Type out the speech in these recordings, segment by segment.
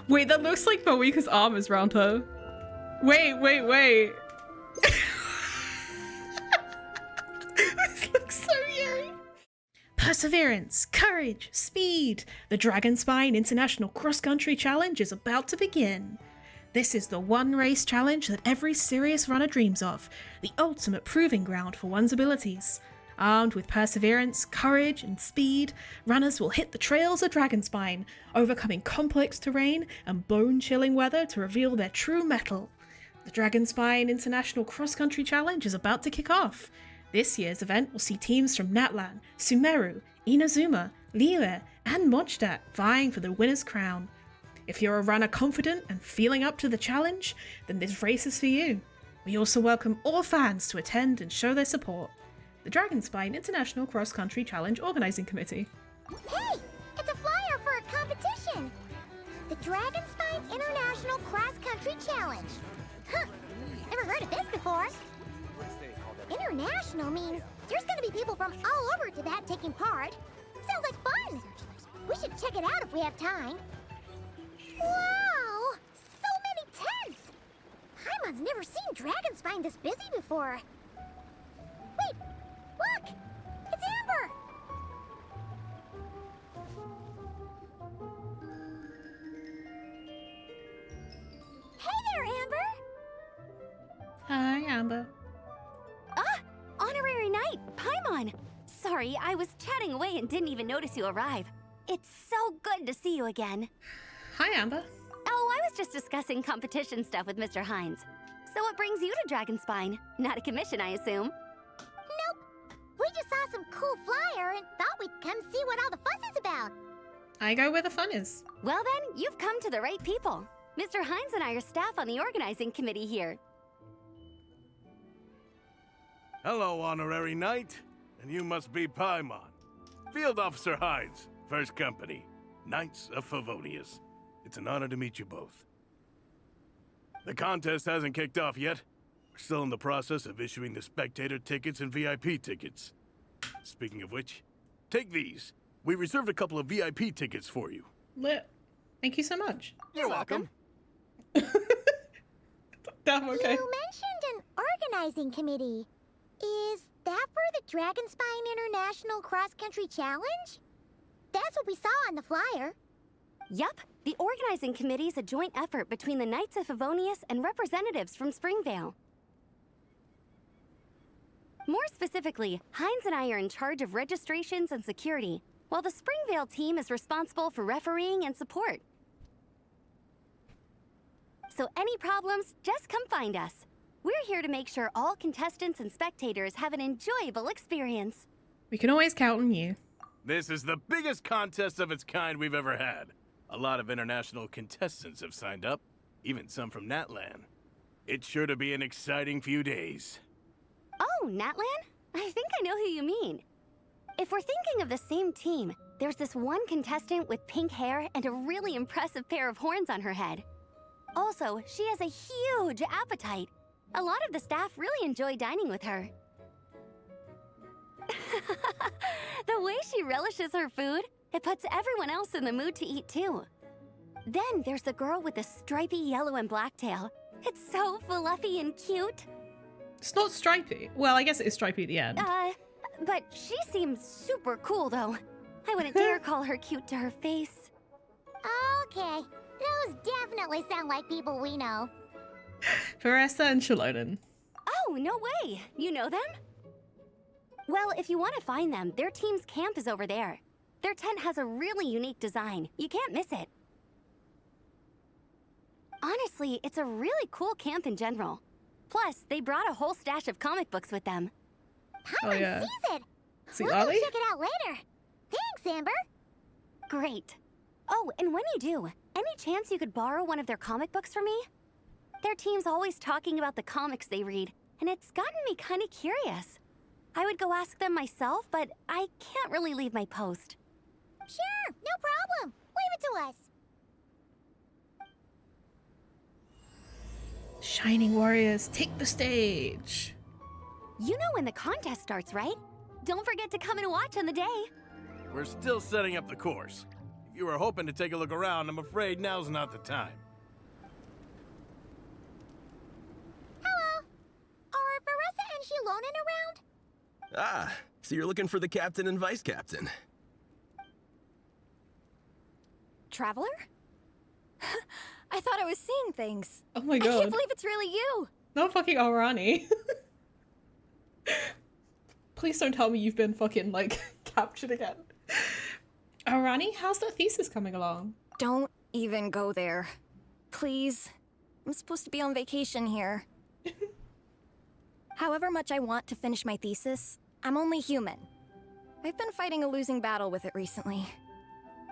Wait, that looks like Moika's arm is round her. Wait. This looks so eerie. Perseverance, courage, speed. The Dragonspine International Cross Country Challenge is about to begin. This is the one race challenge that every serious runner dreams of, the ultimate proving ground for one's abilities. Armed with perseverance, courage, and speed, runners will hit the trails of Dragonspine, overcoming complex terrain and bone-chilling weather to reveal their true mettle. The Dragonspine International Cross Country Challenge is about to kick off. This year's event will see teams from Natlan, Sumeru, Inazuma, Liyue, and Mondstadt vying for the winner's crown. If you're a runner confident and feeling up to the challenge, then this race is for you. We also welcome all fans to attend and show their support. The Dragonspine International Cross Country Challenge Organising Committee. Hey! It's a flyer for a competition! The Dragonspine International Cross Country Challenge. Huh! Never heard of this before. International means there's gonna be people from all over to that taking part. Sounds like fun! We should check it out if we have time. Wow! So many tents! Paimon's never seen Dragonspine this busy before. Wait! Look! It's Amber! Hey there, Amber! Hi, Amber. Ah! Honorary Knight, Paimon! Sorry, I was chatting away and didn't even notice you arrive. It's so good to see you again. Hi, Amber. Oh, I was just discussing competition stuff with Mr. Hines. So what brings you to Dragonspine? Not a commission, I assume? Nope. We just saw some cool flyer and thought we'd come see what all the fuss is about. I go where the fun is. Well then, you've come to the right people. Mr. Hines and I are staff on the organizing committee here. Hello, Honorary Knight. And you must be Paimon. Field Officer Hines, First Company, Knights of Favonius. It's an honor to meet you both. The contest hasn't kicked off yet. We're still in the process of issuing the spectator tickets and VIP tickets. Speaking of which, take these. We reserved a couple of VIP tickets for you. Lit. Thank you so much. You're welcome. Damn, okay. You mentioned an organizing committee. Is that for the Dragonspine International Cross Country Challenge? That's what we saw on the flyer. Yup, the organizing committee is a joint effort between the Knights of Favonius and representatives from Springvale. More specifically, Hines and I are in charge of registrations and security, while the Springvale team is responsible for refereeing and support. So any problems, just come find us. We're here to make sure all contestants and spectators have an enjoyable experience. We can always count on you. This is the biggest contest of its kind we've ever had. A lot of international contestants have signed up, even some from Natlan. It's sure to be an exciting few days. Oh, Natlan? I think I know who you mean. If we're thinking of the same team, there's this one contestant with pink hair and a really impressive pair of horns on her head. Also, she has a huge appetite. A lot of the staff really enjoy dining with her. The way she relishes her food, it puts everyone else in the mood to eat too. Then there's the girl with the stripy yellow and black tail. It's so fluffy and cute. It's not stripy. Well, I guess it is stripy at the end. But she seems super cool though. I wouldn't dare call her cute to her face. Okay, those definitely sound like people we know. Veressa and Shalonen. Oh, no way! You know them? Well, if you want to find them, their team's camp is over there. Their tent has a really unique design. You can't miss it. Honestly, it's a really cool camp in general. Plus, they brought a whole stash of comic books with them. Paimon sees it. See, We'll are go they? check it out later. Thanks, Amber. Great. Oh, and when you do, any chance you could borrow one of their comic books from me? Their team's always talking about the comics they read, and it's gotten me kind of curious. I would go ask them myself, but I can't really leave my post. Sure, no problem. Leave it to us. Shining Warriors, take the stage. You know when the contest starts, right? Don't forget to come and watch on the day. We're still setting up the course. If you were hoping to take a look around, I'm afraid now's not the time. Hello. Are Veressa and Shilonen around? Ah, so you're looking for the captain and vice captain. Traveler? I thought I was seeing things. Oh my I can't god. believe it's really you. Not fucking Arani. Please don't tell me you've been fucking, like, captured again. Arani, how's that thesis coming along? Don't even go there. Please. I'm supposed to be on vacation here. However much I want to finish my thesis, I'm only human. I've been fighting a losing battle with it recently.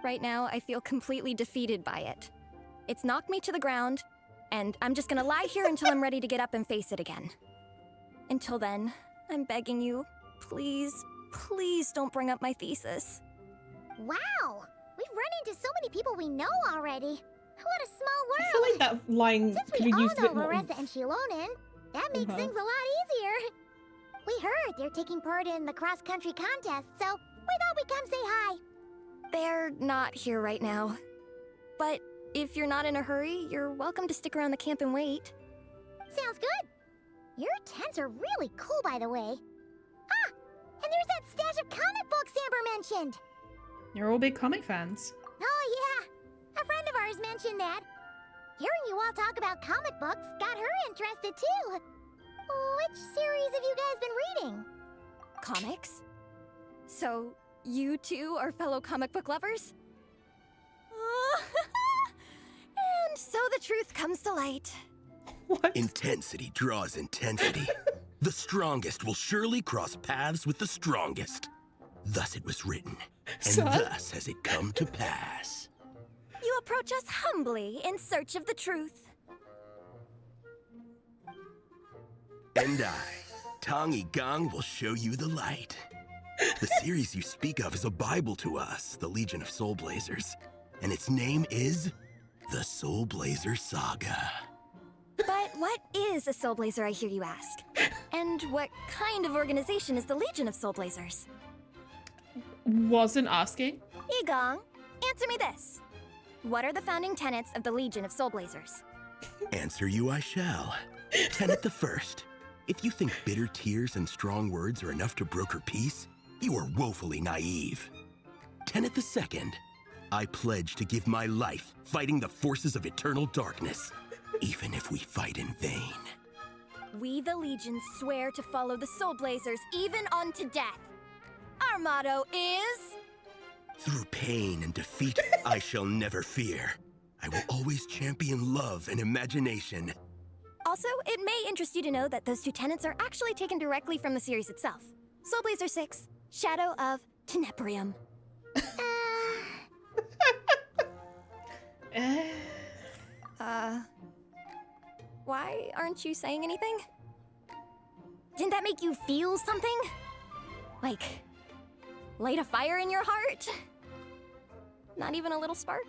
Right now, I feel completely defeated by it. It's knocked me to the ground, and I'm just gonna lie here until I'm ready to get up and face it again. Until then, I'm begging you, please, please don't bring up my thesis. Wow. We've run into so many people we know already. What a small world. I feel like that line Since could we be all used a know bit more. Veressa and Shilonen, that makes things a lot easier. We heard they're taking part in the cross-country contest, so we thought we'd come say hi. They're not here right now. But if you're not in a hurry, you're welcome to stick around the camp and wait. Sounds good. Your tents are really cool, by the way. Ah, and there's that stash of comic books Amber mentioned. You're all big comic fans. Oh, yeah. A friend of ours mentioned that. Hearing you all talk about comic books got her interested, too. Which series have you guys been reading? Comics? So, you two are fellow comic book lovers? And so the truth comes to light. What? Intensity draws intensity. The strongest will surely cross paths with the strongest. Thus it was written, and Son? thus has it come to pass. You approach us humbly in search of the truth. And I, Tong Gang, will show you the light. The series you speak of is a Bible to us, the Legion of Soulblazers, and its name is the Soulblazer Saga. But what is a Soulblazer, I hear you ask? And what kind of organization is the Legion of Soulblazers? Wasn't asking. Igong, answer me this. What are the founding tenets of the Legion of Soulblazers? Answer you I shall. Tenet the first. If you think bitter tears and strong words are enough to broker peace, you are woefully naive. Tenet the second. I pledge to give my life fighting the forces of eternal darkness, even if we fight in vain. We, the Legion, swear to follow the Soulblazers even unto death. Our motto is... Through pain and defeat, I shall never fear. I will always champion love and imagination. Also, it may interest you to know that those two tenets are actually taken directly from the series itself. Soulblazer 6, Shadow of Tenebrium. Why aren't you saying anything? Didn't that make you feel something? Like, light a fire in your heart? Not even a little spark?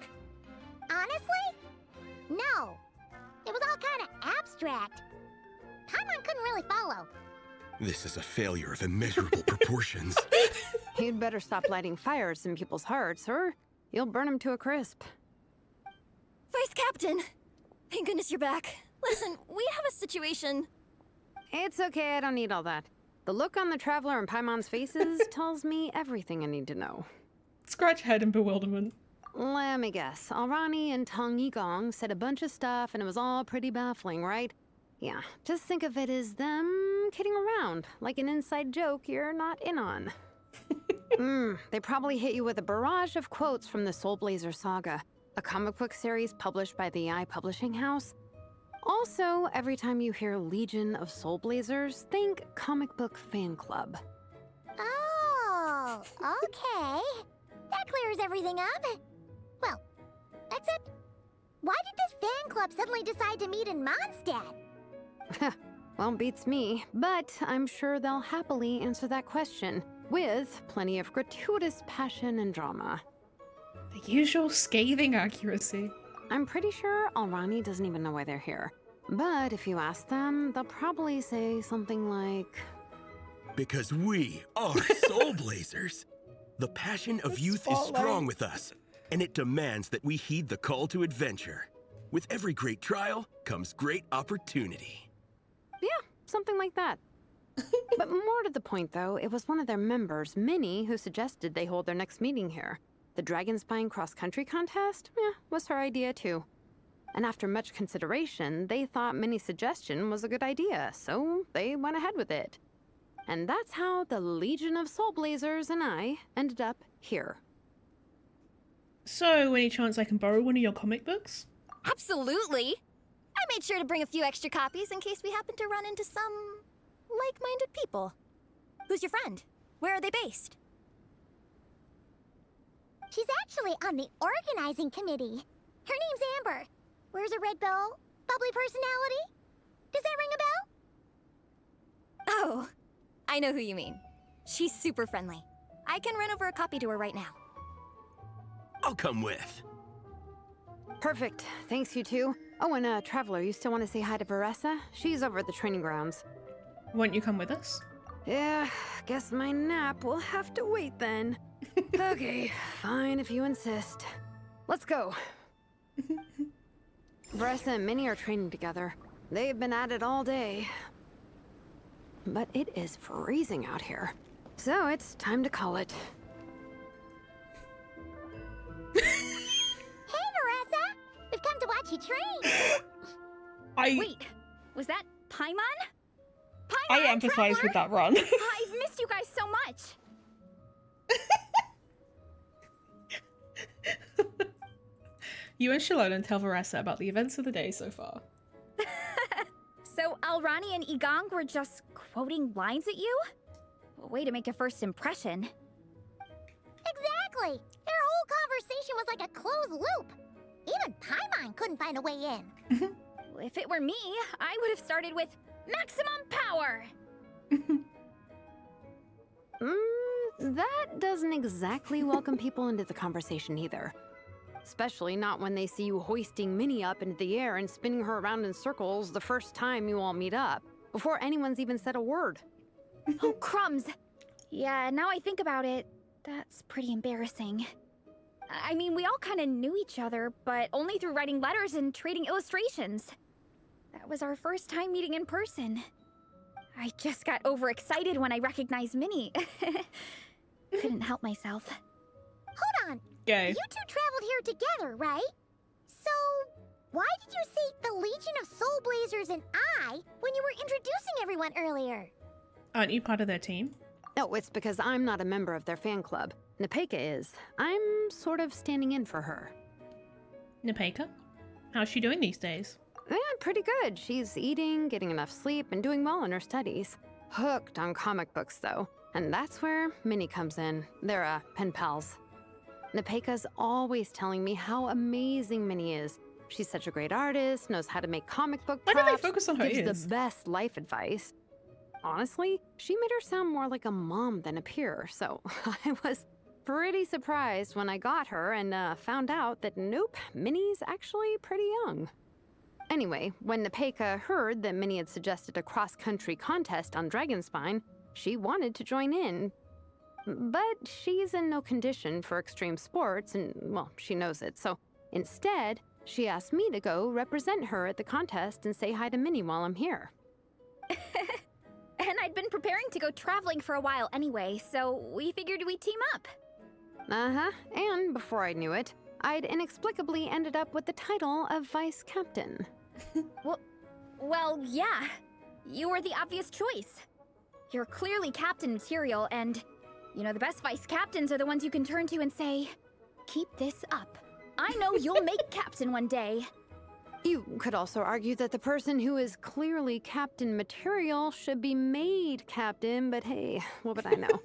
Honestly? No. It was all kind of abstract. Paimon couldn't really follow. This is a failure of immeasurable proportions. You'd better stop lighting fires in people's hearts, or you'll burn them to a crisp. Vice Captain! Thank goodness you're back. Listen, we have a situation. It's okay, I don't need all that. The look on the Traveler and Paimon's faces tells me everything I need to know. Scratch head in bewilderment. Let me guess. Alrani and Tong Yigong said a bunch of stuff and it was all pretty baffling, right? Yeah, just think of it as them kidding around, like an inside joke you're not in on. They probably hit you with a barrage of quotes from the Soulblazer Saga, a comic book series published by the Publishing House. Also, every time you hear Legion of Soulblazers, think comic book fan club. Oh, okay. That clears everything up. Well, except, why did this fan club suddenly decide to meet in Mondstadt? Well, beats me, but I'm sure they'll happily answer that question, with plenty of gratuitous passion and drama. The usual scathing accuracy. I'm pretty sure Alrani doesn't even know why they're here. But if you ask them, they'll probably say something like... Because we are Soulblazers. The passion of youth is strong with us. and it demands that we heed the call to adventure. With every great trial comes great opportunity. Yeah, something like that. But more to the point, though, it was one of their members, Minnie, who suggested they hold their next meeting here. The Dragon Spine cross-country contest, was her idea, too. And after much consideration, they thought Minnie's suggestion was a good idea, so they went ahead with it. And that's how the Legion of Soulblazers and I ended up here. So, any chance I can borrow one of your comic books? Absolutely. I made sure to bring a few extra copies in case we happen to run into some like-minded people. Who's your friend? Where are they based? She's actually on the organizing committee. Her name's Amber. Wears a red bow, bubbly personality. Does that ring a bell? Oh, I know who you mean. She's super friendly. I can run over a copy to her right now. I'll come with. Perfect. Thanks, you two. Oh, and Traveler, you still want to say hi to Veressa? She's over at the training grounds. Won't you come with us? Yeah, guess my nap will have to wait then. Okay, fine if you insist. Let's go. Veressa and Minnie are training together. They've been at it all day. But it is freezing out here. So it's time to call it. Hey, Marissa! We've come to watch you train! Wait, was that Paimon? I empathize with that run. I've missed you guys so much! You and Shalona tell Veressa about the events of the day so far. So Alrani and Igong were just quoting lines at you? Way to make a first impression. Exactly! Their whole conversation was like a closed loop. Even Paimon couldn't find a way in. If it were me, I would have started with maximum power! That doesn't exactly welcome people into the conversation either. Especially not when they see you hoisting Minnie up into the air and spinning her around in circles the first time you all meet up, before anyone's even said a word. Oh, crumbs! Yeah, now I think about it, that's pretty embarrassing. I mean, we all kind of knew each other, but only through writing letters and trading illustrations. That was our first time meeting in person. I just got overexcited when I recognized Minnie. Couldn't help myself. Hold on. Go. You two traveled here together, right? So, why did you say the Legion of Soulblazers and I when you were introducing everyone earlier? Aren't you part of their team? No, it's because I'm not a member of their fan club. Nepeka is. I'm sort of standing in for her. Nepeka? How's she doing these days? Yeah, pretty good. She's eating, getting enough sleep, and doing well in her studies. Hooked on comic books, though. And that's where Minnie comes in. They're, pen pals. Nepeka's always telling me how amazing Minnie is. She's such a great artist, knows how to make comic book Why props, do they focus on her gives ears? the best life advice. Honestly, she made her sound more like a mom than a peer, so I was pretty surprised when I got her and found out that nope, Minnie's actually pretty young. Anyway, when Nepeka heard that Minnie had suggested a cross-country contest on Dragonspine, she wanted to join in. But she's in no condition for extreme sports, and, well, she knows it, so instead, she asked me to go represent her at the contest and say hi to Minnie while I'm here. And I'd been preparing to go traveling for a while anyway, so we figured we'd team up. Uh-huh, and before I knew it, I'd inexplicably ended up with the title of Vice Captain. Well, yeah. You were the obvious choice. You're clearly captain material, and, you know, the best vice captains are the ones you can turn to and say, keep this up. I know you'll make captain one day. You could also argue that the person who is clearly captain material should be made captain, but hey, what would I know?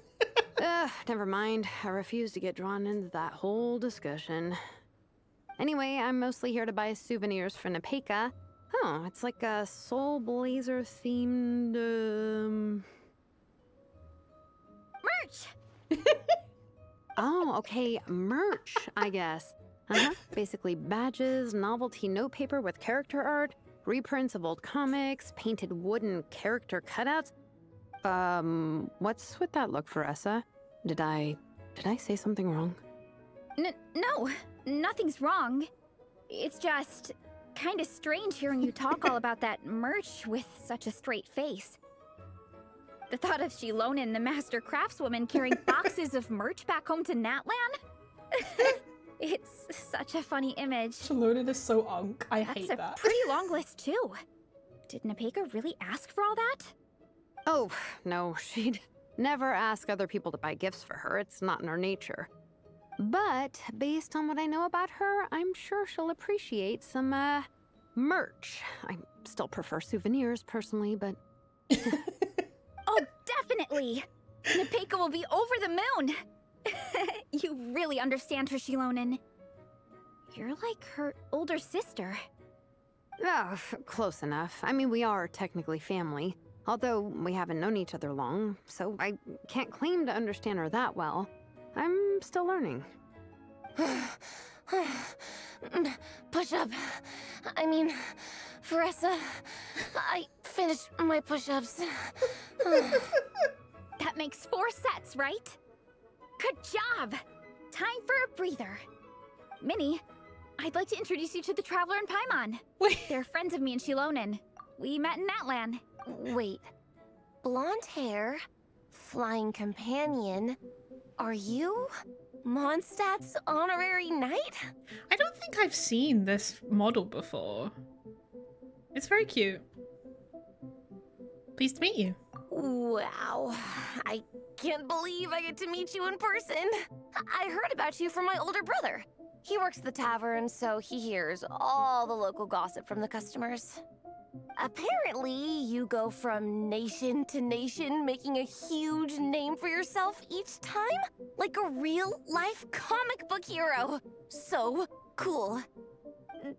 Never mind. I refuse to get drawn into that whole discussion. Anyway, I'm mostly here to buy souvenirs for Nepeka. Oh, it's like a Soulblazer themed, Merch! Oh, okay, merch, I guess. Basically badges, novelty notepaper with character art, reprints of old comics, painted wooden character cutouts. What's with that look, Veressa? Did I say something wrong? No, nothing's wrong. It's just kind of strange hearing you talk all about that merch with such a straight face. The thought of Shilonen, the master craftswoman, carrying boxes of merch back home to Natlan? It's such a funny image. Shilonen is so unk. I hate That's that. a pretty long list, too. Did Nepeka really ask for all that? Oh, no, she'd never ask other people to buy gifts for her. It's not in her nature. But based on what I know about her, I'm sure she'll appreciate some, merch. I still prefer souvenirs, personally, but... Oh, definitely! Nepeka will be over the moon! You really understand her, Shilonen. You're like her older sister. Oh, close enough. I mean, we are technically family, although we haven't known each other long, so I can't claim to understand her that well. I'm still learning. Push-up. I mean, Veressa, I finished my push-ups. That makes 4 sets, right? Good job! Time for a breather. Minnie, I'd like to introduce you to the Traveler and Paimon. Wait. They're friends of me and Shilonen. We met in Natlan. Wait. Blonde hair, flying companion. Are you Mondstadt's honorary knight? I don't think I've seen this model before. It's very cute. Pleased to meet you. Wow. I can't believe I get to meet you in person. I heard about you from my older brother. He works at the tavern, so he hears all the local gossip from the customers. Apparently, you go from nation to nation, making a huge name for yourself each time? Like a real-life comic book hero. So cool.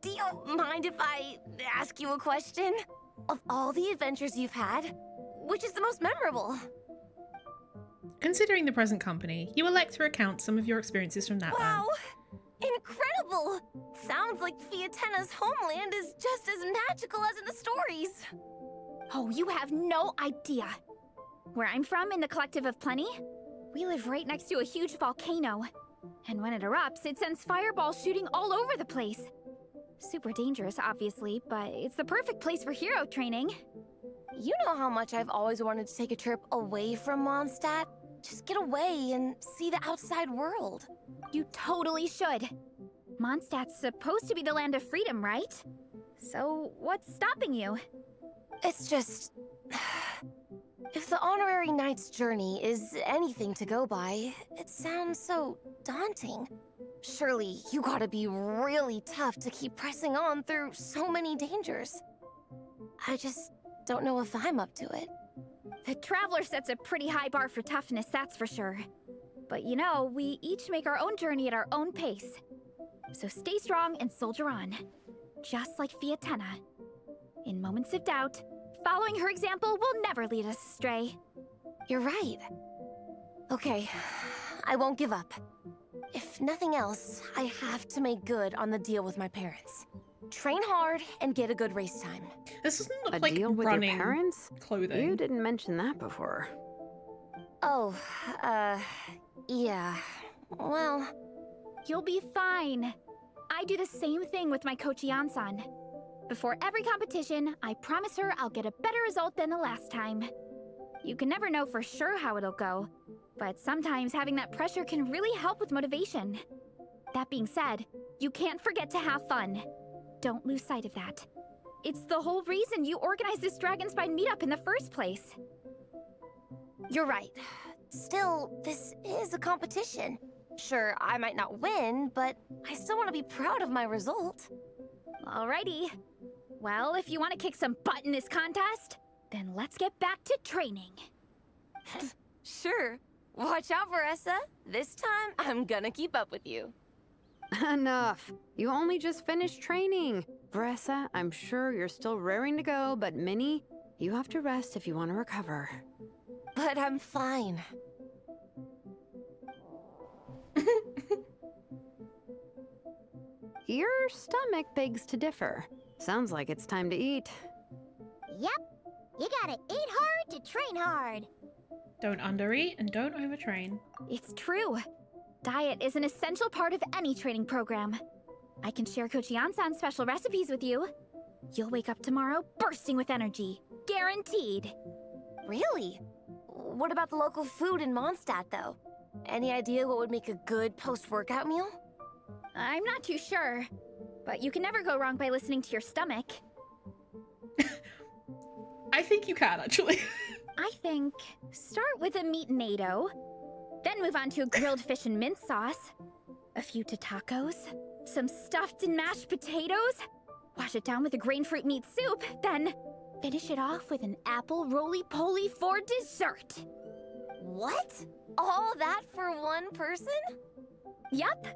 Do you mind if I ask you a question? Of all the adventures you've had, which is the most memorable? Considering the present company, you elect to recount some of your experiences from Natlan. Wow! Incredible! Sounds like Fiatena's homeland is just as magical as in the stories. Oh, you have no idea. Where I'm from, in the Collective of Plenty, we live right next to a huge volcano. And when it erupts, it sends fireballs shooting all over the place. Super dangerous, obviously, but it's the perfect place for hero training. You know how much I've always wanted to take a trip away from Mondstadt? Just get away and see the outside world. You totally should. Mondstadt's supposed to be the land of freedom, right? So, what's stopping you? It's just... If the honorary knight's journey is anything to go by, it sounds so daunting. Surely you gotta be really tough to keep pressing on through so many dangers. I just don't know if I'm up to it. The Traveler sets a pretty high bar for toughness, that's for sure. But you know, we each make our own journey at our own pace. So stay strong and soldier on. Just like Fiatena. In moments of doubt, following her example will never lead us astray. You're right. Okay, I won't give up. If nothing else, I have to make good on the deal with my parents. Train hard and get a good race time. This doesn't look A like deal with your running parents? clothing. You didn't mention that before. Oh, yeah. Well, You'll be fine. I do the same thing with my coach Yansan. Before every competition, I promise her I'll get a better result than the last time. You can never know for sure how it'll go, but sometimes having that pressure can really help with motivation. That being said, you can't forget to have fun. Don't lose sight of that. It's the whole reason you organized this Dragonspine meetup in the first place. you're right. Still, this is a competition. Sure, I might not win, but I still want to be proud of my result. Alrighty. Well, if you want to kick some butt in this contest, then let's get back to training. Sure. Watch out, Veressa. This time, I'm gonna keep up with you. Enough. You only just finished training. Veressa, I'm sure you're still raring to go, but Minnie, you have to rest if you want to recover. But I'm fine. Your stomach begs to differ. Sounds like it's time to eat. Yep. You gotta eat hard to train hard. Don't undereat and don't overtrain. It's true. Diet is an essential part of any training program. I can share Coach Yansan's special recipes with you. You'll wake up tomorrow bursting with energy. Guaranteed. Really? What about the local food in Mondstadt, though? Any idea what would make a good post-workout meal? I'm not too sure, but you can never go wrong by listening to your stomach. I think you can, actually. I think start with a meat natto, then move on to a grilled fish and mint sauce, a few tacos, some stuffed and mashed potatoes, wash it down with a grain fruit meat soup, then finish it off with an apple roly-poly for dessert. What? All that for one person? Yup.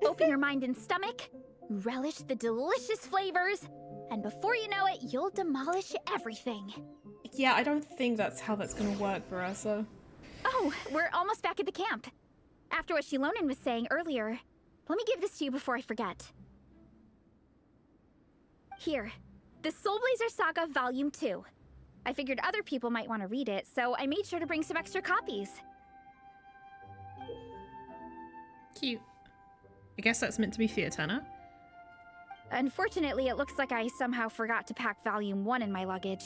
Open your mind and stomach, relish the delicious flavors, and before you know it, you'll demolish everything. Yeah, I don't think that's how that's gonna work for us, so. Oh, we're almost back at the camp. After what Shilonen was saying earlier, let me give this to you before I forget. Here, the Soulblazers Saga Volume 2. I figured other people might want to read it, so I made sure to bring some extra copies. Cute. I guess that's meant to be Fiatena. Unfortunately, it looks like I somehow forgot to pack Volume 1 in my luggage.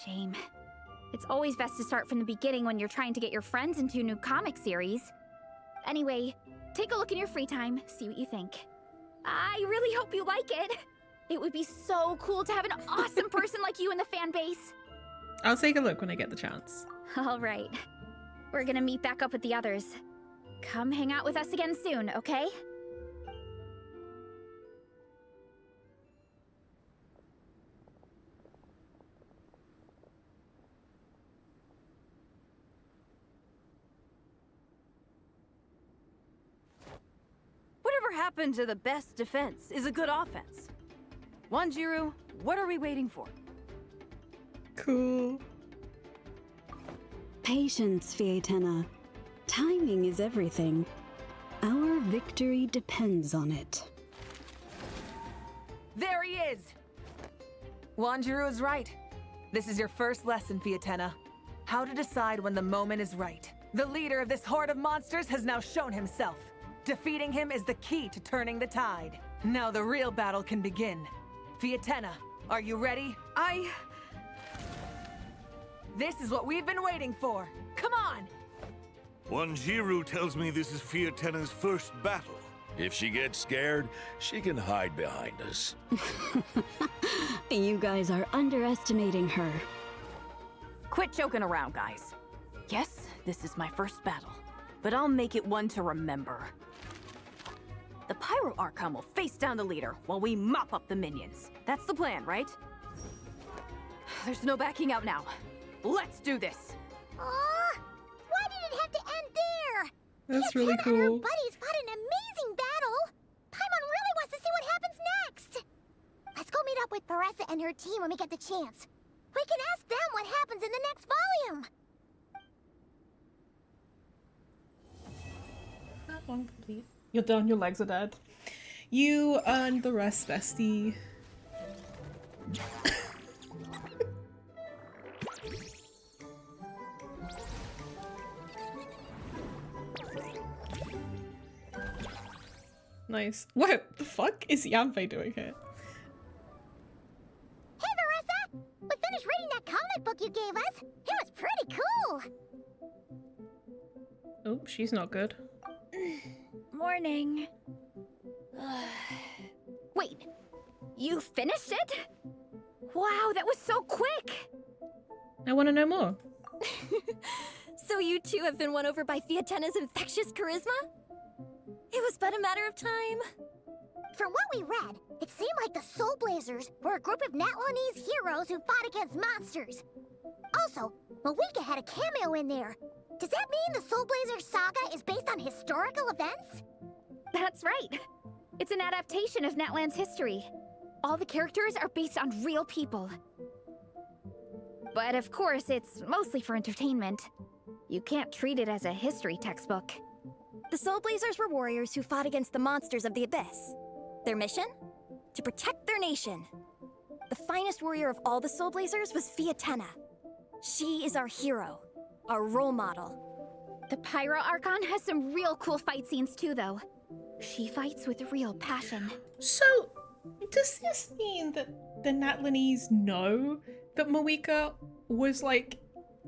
Shame. It's always best to start from the beginning when you're trying to get your friends into a new comic series. Anyway, take a look in your free time, see what you think. I really hope you like it. It would be so cool to have an awesome person like you in the fan base. I'll take a look when I get the chance. All right. We're gonna meet back up with the others. Come hang out with us again soon, okay? Whatever happened to the best defense is a good offense? Wanjiru, what are we waiting for? Cool. Patience, Fiatena. Timing is everything. Our victory depends on it. There he is! Wanjiru is right. This is your first lesson, Fiatena. How to decide when the moment is right. The leader of this horde of monsters has now shown himself. Defeating him is the key to turning the tide. Now the real battle can begin. Fiatena, are you ready? This is what we've been waiting for. Come on! Wanjiru tells me this is Fiatena's first battle. If she gets scared, she can hide behind us. You guys are underestimating her. Quit joking around, guys. Yes, this is my first battle, but I'll make it one to remember. The Pyro Archon will face down the leader while we mop up the minions. That's the plan, right? There's no backing out now. Let's do this! Aw, why did it have to end there? That's really Fiatena and her cool. buddies fought an amazing battle. Paimon really wants to see what happens next. Let's go meet up with Paressa and her team when we get the chance. We can ask them what happens in the next volume. That one complete. You're done, your legs are dead. You earned the rest, bestie. Nice. What the fuck is Yanfei doing here? Hey, Paressa! We finished reading that comic book you gave us. It was pretty cool. Oh, she's not good. Morning. Wait, you finished it? Wow, that was so quick! I want to know more. So you two have been won over by Fiatena's infectious charisma? It was but a matter of time. From what we read, it seemed like the Soulblazers were a group of Natlanese heroes who fought against monsters. Also, Malika had a cameo in there. Does that mean the Soulblazers saga is based on historical events? That's right. It's an adaptation of Natlan's history. All the characters are based on real people. But of course, it's mostly for entertainment. You can't treat it as a history textbook. The Soulblazers were warriors who fought against the monsters of the Abyss. Their mission? To protect their nation. The finest warrior of all the Soulblazers was Fiatena. She is our hero, our role model. The Pyro Archon has some real cool fight scenes too, though. She fights with real passion. So, does this mean that the Natlanese know that Moeka was like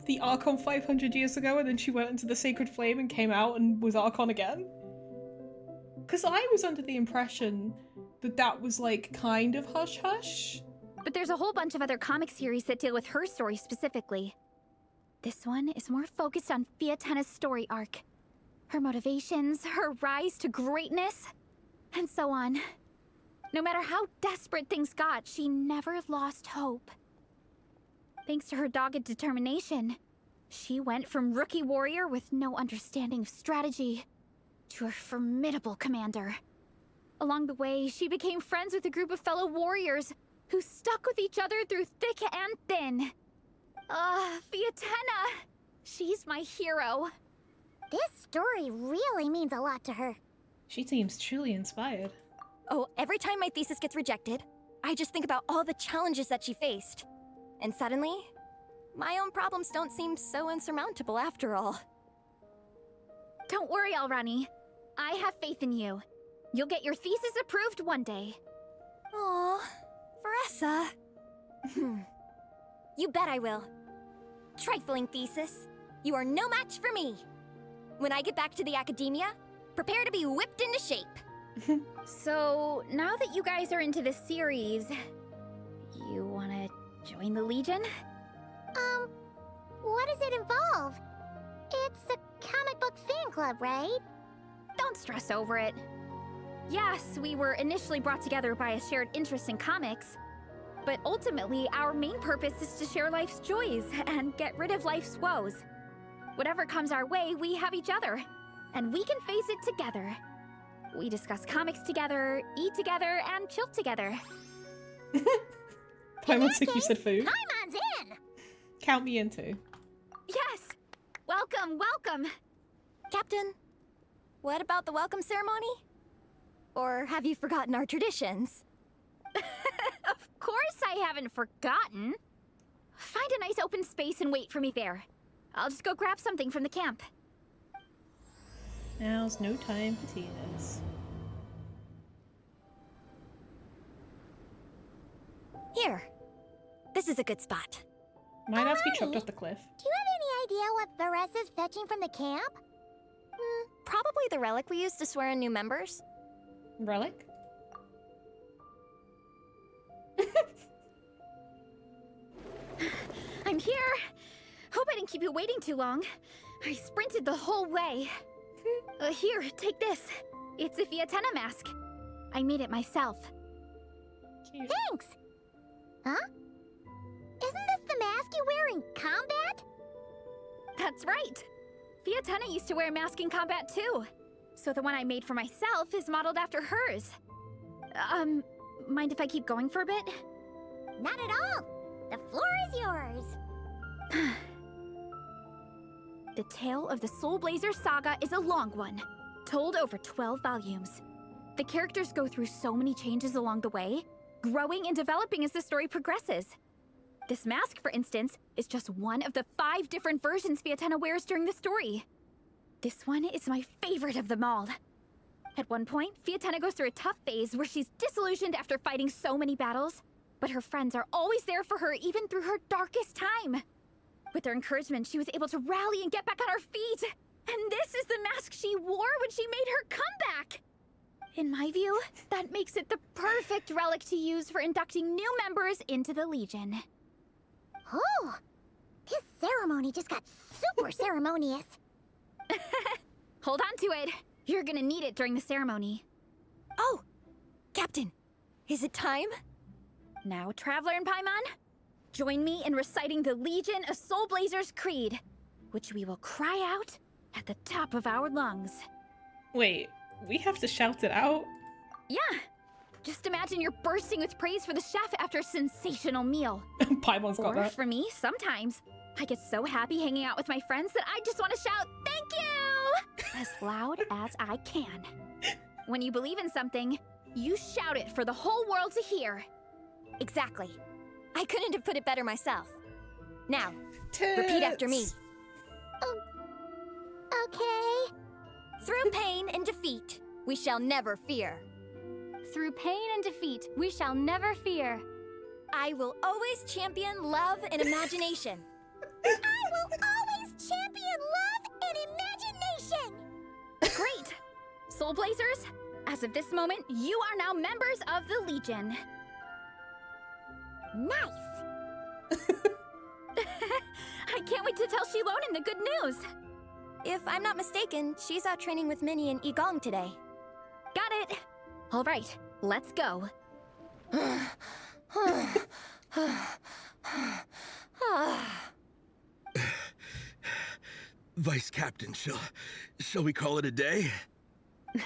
the Archon 500 years ago and then she went into the Sacred Flame and came out and was Archon again? Because I was under the impression that that was like kind of hush-hush. But there's a whole bunch of other comic series that deal with her story specifically. This one is more focused on Fiatena's story arc. Her motivations, her rise to greatness, and so on. No matter how desperate things got, she never lost hope. Thanks to her dogged determination, she went from rookie warrior with no understanding of strategy to a formidable commander. Along the way, she became friends with a group of fellow warriors who stuck with each other through thick and thin. Fiatena! She's my hero. This story really means a lot to her. She seems truly inspired. Oh, every time my thesis gets rejected, I just think about all the challenges that she faced. And suddenly, my own problems don't seem so insurmountable after all. Don't worry, Alrani. I have faith in you. You'll get your thesis approved one day. Aw, Veressa. You bet I will. Trifling thesis, you are no match for me. When I get back to the academia, prepare to be whipped into shape. So, now that you guys are into this series, you wanna join the Legion? What does it involve? It's a comic book fan club, right? Don't stress over it. Yes, we were initially brought together by a shared interest in comics, but ultimately our main purpose is to share life's joys and get rid of life's woes. Whatever comes our way, we have each other, and we can face it together. We discuss comics together, eat together, and chill together. Paimon said you said food. Paimon's in! Count me into. Yes! Welcome, welcome! Captain, what about the welcome ceremony? Or have you forgotten our traditions? Of course I haven't forgotten. Find a nice open space and wait for me there. I'll just go grab something from the camp. Now's no time for tears. Here. This is a good spot. Might have to be chopped off the cliff. Do you have any idea what Veressa's fetching from the camp? Probably the relic we used to swear in new members. Relic? I'm here! Hope I didn't keep you waiting too long. I sprinted the whole way. Here, take this. It's a Fiatena mask. I made it myself. Cute. Thanks! Huh? Isn't this the mask you wear in combat? That's right! Fiatena used to wear a mask in combat too. So the one I made for myself is modeled after hers. Mind if I keep going for a bit? Not at all! The floor is yours! The tale of the Soulblazers saga is a long one, told over 12 volumes. The characters go through so many changes along the way, growing and developing as the story progresses. This mask, for instance, is just one of the 5 different versions Fiatena wears during the story. This one is my favorite of them all. At one point, Fiatena goes through a tough phase where she's disillusioned after fighting so many battles, but her friends are always there for her even through her darkest time. With their encouragement, she was able to rally and get back on her feet. And this is the mask she wore when she made her comeback. In my view, that makes it the perfect relic to use for inducting new members into the Legion. Oh! This ceremony just got super ceremonious. Hold on to it. You're gonna need it during the ceremony. Oh! Captain, is it time? Now, Traveler and Paimon, join me in reciting the Legion of Soulblazers Creed, which we will cry out at the top of our lungs. Wait, we have to shout it out? Yeah. Just imagine you're bursting with praise for the chef after a sensational meal. Paimon's got Or that. for me, sometimes, I get so happy hanging out with my friends that I just want to shout, "Thank you!" as loud as I can. When you believe in something, you shout it for the whole world to hear. Exactly. I couldn't have put it better myself. Now, Tits. repeat after me. Okay. Through pain and defeat, we shall never fear. Through pain and defeat, we shall never fear. I will always champion love and imagination. I will always champion love and imagination! Great! Soulblazers, as of this moment, you are now members of the Legion. Nice! I can't wait to tell Shilonen the good news. If I'm not mistaken, she's out training with Minnie and Igong today. Got it. All right, let's go. Vice Captain, shall we call it a day?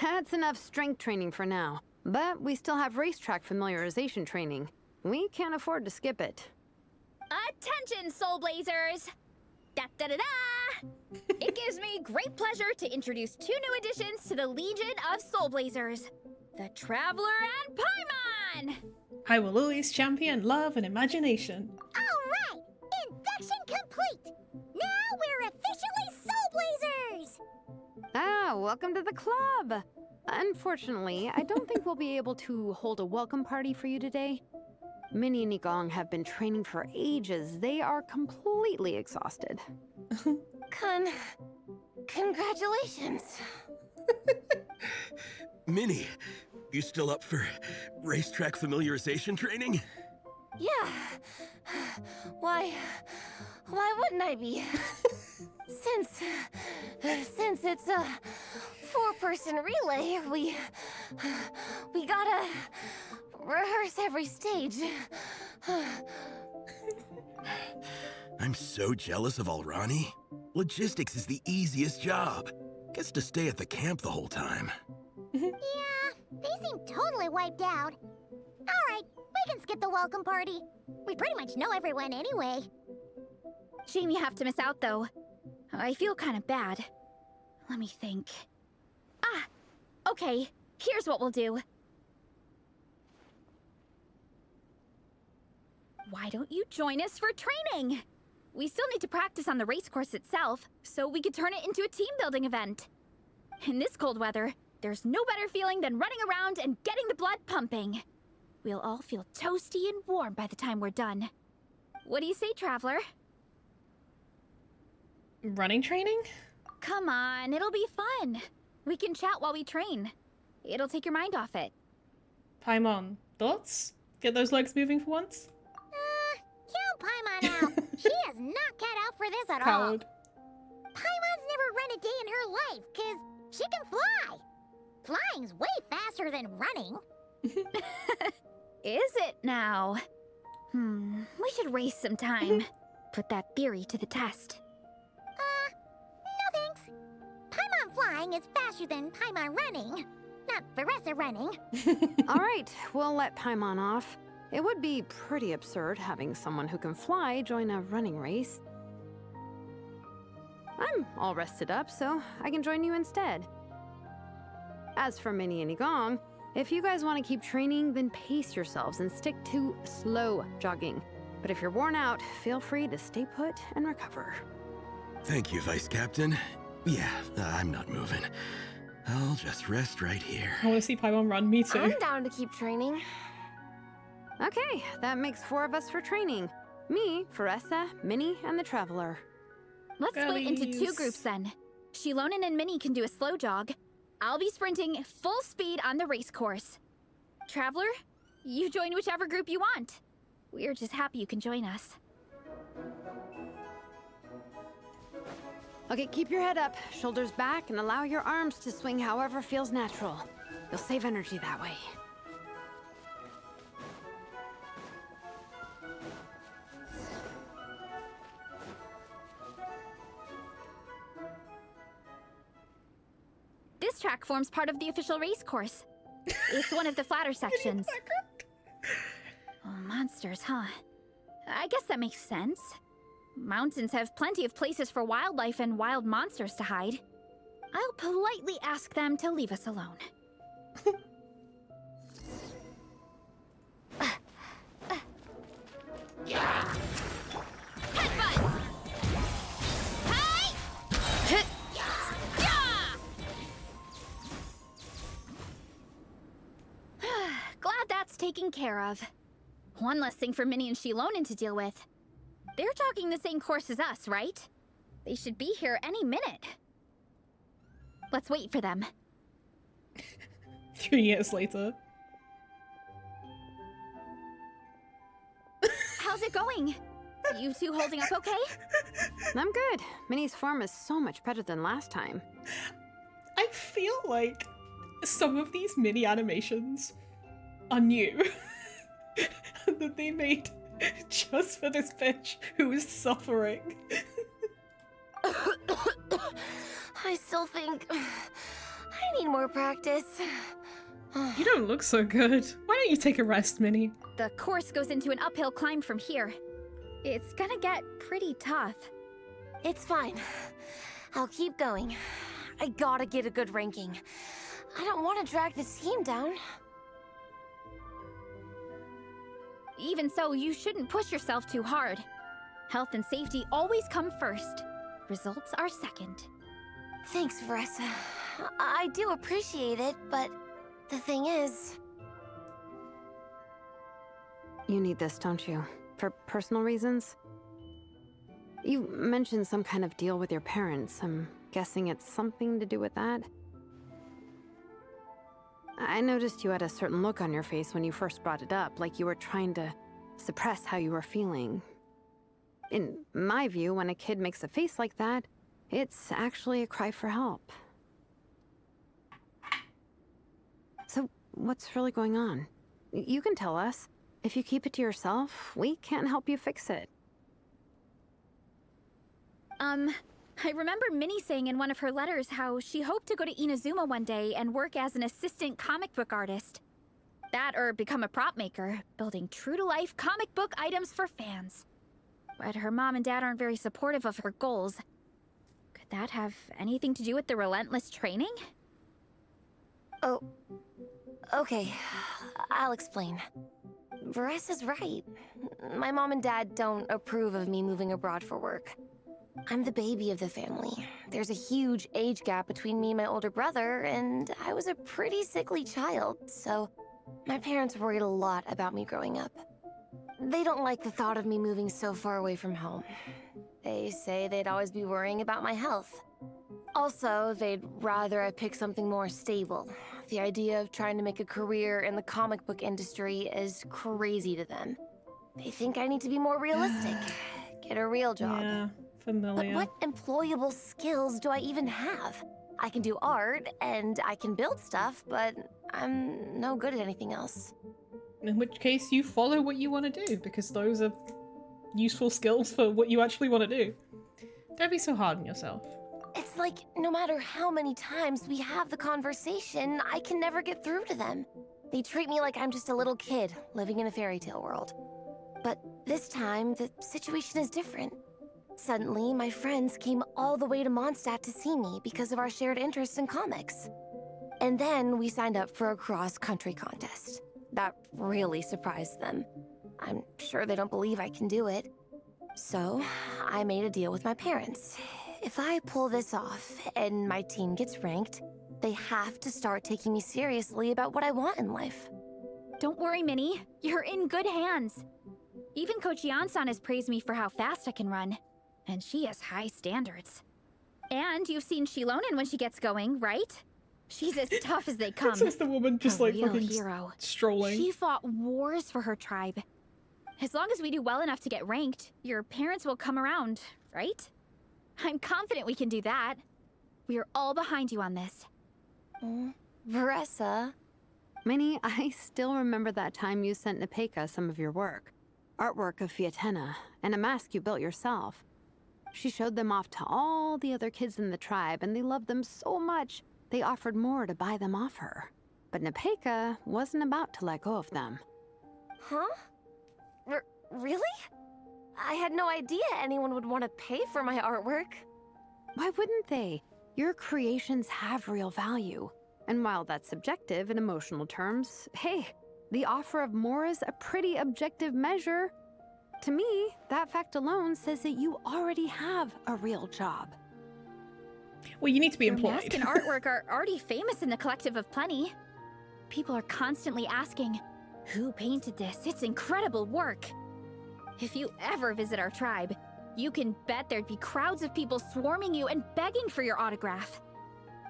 That's enough strength training for now. But we still have racetrack familiarization training. We can't afford to skip it. Attention, Soulblazers! Da-da-da-da! It gives me great pleasure to introduce 2 new additions to the Legion of Soulblazers. The Traveler and Paimon! I will always champion love and imagination. All right! Induction complete! Now we're officially Soulblazers! Ah, welcome to the club! Unfortunately, I don't think we'll be able to hold a welcome party for you today. Minnie and Igong have been training for ages. They are completely exhausted. Congratulations. Minnie, you still up for racetrack familiarization training? Yeah. Why wouldn't I be? Since it's a 4-person relay, we gotta rehearse every stage. I'm so jealous of Alrani. Logistics is the easiest job. Gets to stay at the camp the whole time. Yeah, they seem totally wiped out. All right, we can skip the welcome party. We pretty much know everyone anyway. Shame you have to miss out, though. I feel kind of bad. Let me think. Ah! Okay, here's what we'll do. Why don't you join us for training? We still need to practice on the race course itself, so we could turn it into a team-building event. In this cold weather, there's no better feeling than running around and getting the blood pumping. We'll all feel toasty and warm by the time we're done. What do you say, Traveler? Running training? Come on, it'll be fun. We can chat while we train. It'll take your mind off it. Paimon, thoughts? Get those legs moving for once? Count Paimon out. She is not cut out for this at all. Coward. Paimon's never run a day in her life, 'cause she can fly. Flying's way faster than running. Is it now? We should waste some time. Put that theory to the test. No thanks. Paimon flying is faster than Paimon running. Not Veressa running. All right, we'll let Paimon off. It would be pretty absurd having someone who can fly join a running race. I'm all rested up, so I can join you instead. As for Minnie and Igong, if you guys want to keep training, then pace yourselves and stick to slow jogging. But if you're worn out, feel free to stay put and recover. Thank you, Vice Captain. Yeah, I'm not moving. I'll just rest right here. I want to see Paimon run, me too. I'm down to keep training. Okay, that makes 4 of us for training. Me, Veressa, Minnie, and the Traveler. Let's split into 2 Girlies. groups then. Shilonen and Minnie can do a slow jog. I'll be sprinting full speed on the race course. Traveler, you join whichever group you want. We're just happy you can join us. Okay, keep your head up, shoulders back, and allow your arms to swing however feels natural. You'll save energy that way. This track forms part of the official race course. It's one of the flatter sections. Oh, monsters, huh? I guess that makes sense. Mountains have plenty of places for wildlife and wild monsters to hide. I'll politely ask them to leave us alone. Headbutt! Hi! care of. One less thing for Minnie and Shilonen to deal with. They're jogging the same course as us, right? They should be here any minute. Let's wait for them. 3 years later. How's it going? You two holding up okay? I'm good. Minnie's form is so much better than last time. I feel like some of these mini animations are new. That they made just for this bitch who is suffering. I still think I need more practice. You don't look so good. Why don't you take a rest, Minnie? The course goes into an uphill climb from here. It's gonna get pretty tough. It's fine. I'll keep going. I gotta get a good ranking. I don't want to drag this team down. Even so, you shouldn't push yourself too hard. Health and safety always come first. Results are second. Thanks, Veressa. I do appreciate it, but the thing is... You need this, don't you? For personal reasons? You mentioned some kind of deal with your parents. I'm guessing it's something to do with that? I noticed you had a certain look on your face when you first brought it up, like you were trying to suppress how you were feeling. In my view, when a kid makes a face like that, it's actually a cry for help. So, what's really going on? You can tell us. If you keep it to yourself, we can't help you fix it. I remember Minnie saying in one of her letters how she hoped to go to Inazuma one day and work as an assistant comic book artist. That or become a prop maker, building true-to-life comic book items for fans. But her mom and dad aren't very supportive of her goals. Could that have anything to do with the relentless training? Oh, okay. I'll explain. Veressa's right. My mom and dad don't approve of me moving abroad for work. I'm the baby of the family. There's a huge age gap between me and my older brother, and I was a pretty sickly child, so my parents worried a lot about me growing up. They don't like the thought of me moving so far away from home. They say they'd always be worrying about my health. Also, they'd rather I pick something more stable. The idea of trying to make a career in the comic book industry is crazy to them. They think I need to be more realistic, get a real job. Yeah, familiar. But what employable skills do I even have? I can do art, and I can build stuff, but I'm no good at anything else. In which case, you follow what you want to do, because those are useful skills for what you actually want to do. Don't be so hard on yourself. It's like, no matter how many times we have the conversation, I can never get through to them. They treat me like I'm just a little kid living in a fairy tale world. But this time, the situation is different. Suddenly, my friends came all the way to Mondstadt to see me because of our shared interest in comics. And then we signed up for a cross-country contest. That really surprised them. I'm sure they don't believe I can do it. So, I made a deal with my parents. If I pull this off and my team gets ranked, they have to start taking me seriously about what I want in life. Don't worry, Minnie. You're in good hands. Even Coach Yan-san has praised me for how fast I can run. And she has high standards. And you've seen Shilonen when she gets going, right? She's as tough as they come. It's just the woman just A like real fucking hero. strolling. She fought wars for her tribe. As long as we do well enough to get ranked, your parents will come around, right? I'm confident we can do that. We are all behind you on this. Veressa. Minnie, I still remember that time you sent Nepeka some of your work. Artwork of Fiatena, and a mask you built yourself. She showed them off to all the other kids in the tribe, and they loved them so much, they offered more to buy them off her. But Nepeka wasn't about to let go of them. Huh? Really? I had no idea anyone would want to pay for my artwork. Why wouldn't they? Your creations have real value. And while that's subjective in emotional terms, hey, the offer of more is a pretty objective measure. To me, that fact alone says that you already have a real job. Well, you need to be Your employed. mask and artwork are already famous in the Collective of Plenty. People are constantly asking, Who painted this? It's incredible work. If you ever visit our tribe, you can bet there'd be crowds of people swarming you and begging for your autograph.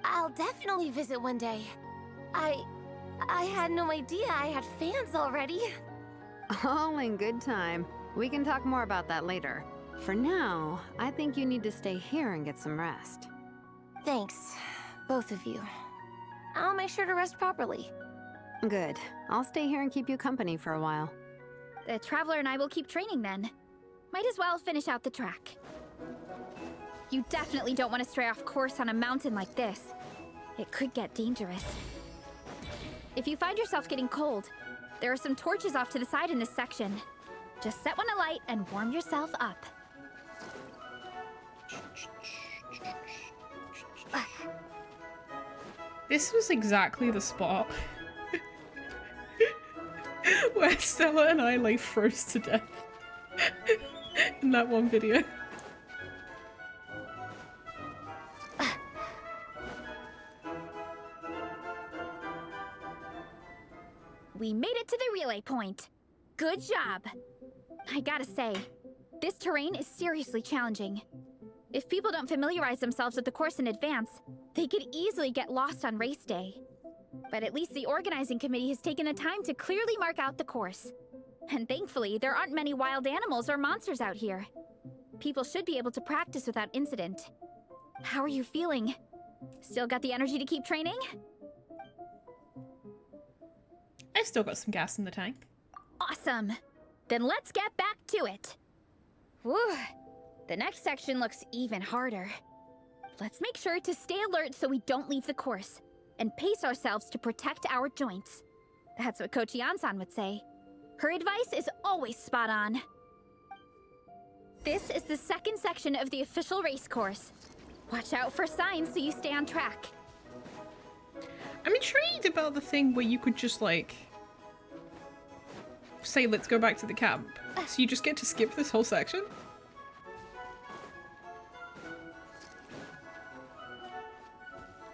I'll definitely visit one day. I had no idea I had fans already. All in good time. We can talk more about that later. For now, I think you need to stay here and get some rest. Thanks, both of you. I'll make sure to rest properly. Good. I'll stay here and keep you company for a while. The Traveler and I will keep training then. Might as well finish out the track. You definitely don't want to stray off course on a mountain like this. It could get dangerous. If you find yourself getting cold, there are some torches off to the side in this section. Just set one alight and warm yourself up. This was exactly the spot where Stella and I like froze to death in that one video. We made it to the relay point. Good job. I gotta say, this terrain is seriously challenging. If people don't familiarize themselves with the course in advance, they could easily get lost on race day. But at least the organizing committee has taken the time to clearly mark out the course. And thankfully, there aren't many wild animals or monsters out here. People should be able to practice without incident. How are you feeling? Still got the energy to keep training? I've still got some gas in the tank. Awesome! Then let's get back to it. Whew. The next section looks even harder. Let's make sure to stay alert so we don't leave the course, and pace ourselves to protect our joints. That's what Coach Yan-san would say. Her advice is always spot on. This is the second section of the official race course. Watch out for signs so you stay on track. I'm intrigued about the thing where you could just like say, let's go back to the camp. So you just get to skip this whole section?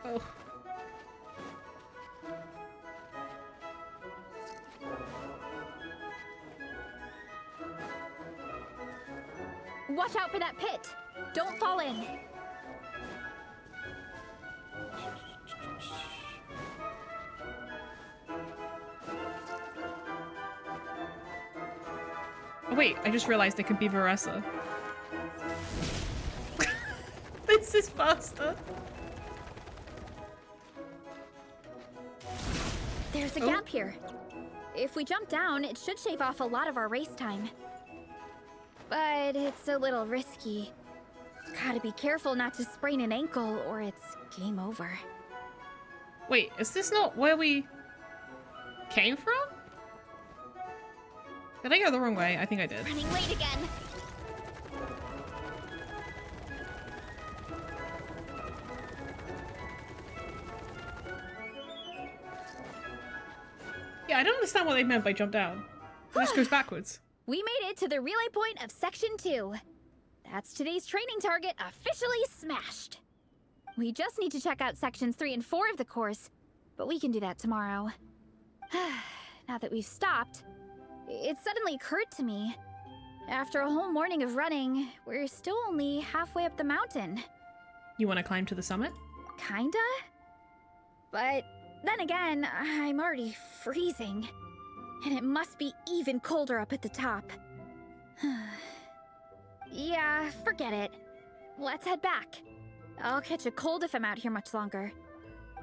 Oh. Watch out for that pit. Don't fall in. Oh wait, I just realized it could be Veressa. This is faster. There's a gap here. If we jump down, it should shave off a lot of our race time. But it's a little risky. Gotta be careful not to sprain an ankle or it's game over. Wait, is this not where we came from? Did I go the wrong way? I think I did. Running late again. Yeah, I don't understand what they meant by jump down. It just goes backwards. We made it to the relay point of Section 2. That's today's training target officially smashed. We just need to check out Sections 3 and 4 of the course, but we can do that tomorrow. Now that we've stopped, it suddenly occurred to me. After a whole morning of running, we're still only halfway up the mountain. You want to climb to the summit? Kinda? But then again, I'm already freezing. And it must be even colder up at the top. Yeah, forget it. Let's head back. I'll catch a cold if I'm out here much longer.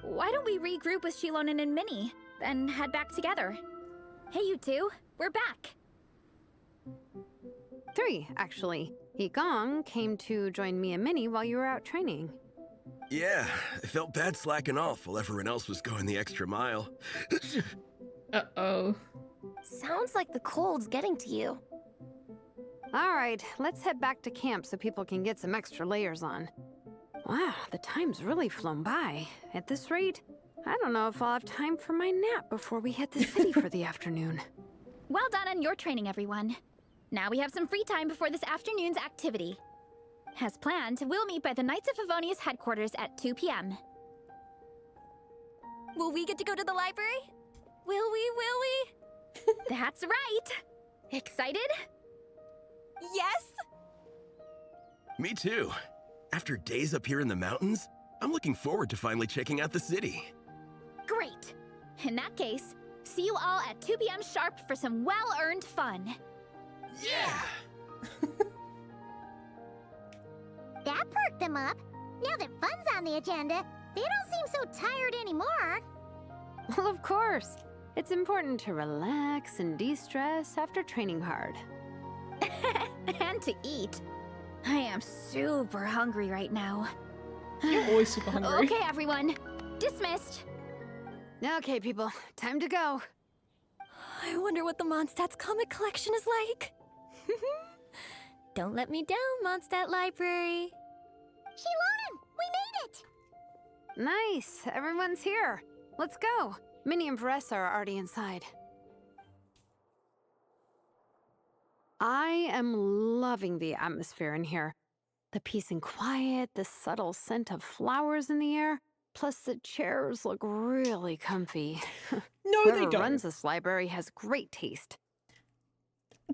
Why don't we regroup with Shilonen and Minnie, then head back together? Hey, you two, we're back. 3, actually. Igong came to join me and Minnie while you were out training. Yeah, I felt bad slacking off while everyone else was going the extra mile. Uh-oh. Sounds like the cold's getting to you. All right, let's head back to camp so people can get some extra layers on. Wow, the time's really flown by. At this rate, I don't know if I'll have time for my nap before we hit the city for the afternoon. Well done on your training, everyone. Now we have some free time before this afternoon's activity. As planned, we'll meet by the Knights of Favonius headquarters at 2 p.m. Will we get to go to the library? Will we? That's right. Excited? Yes? Me too. After days up here in the mountains, I'm looking forward to finally checking out the city. Great. In that case, see you all at 2 p.m. sharp for some well-earned fun. Yeah! That perked them up. Now that fun's on the agenda, they don't seem so tired anymore. Well, of course. It's important to relax and de-stress after training hard. And to eat. I am super hungry right now. You're always super hungry. Okay, everyone. Dismissed. Okay, people. Time to go. I wonder what the Mondstadt's comic collection is like. Don't let me down, Mondstadt Library. Shilonen, we made it! Nice. Everyone's here. Let's go. Minnie and Varessa are already inside. I am loving the atmosphere in here. The peace and quiet, the subtle scent of flowers in the air, plus the chairs look really comfy. No, Whoever they don't. runs this library has great taste.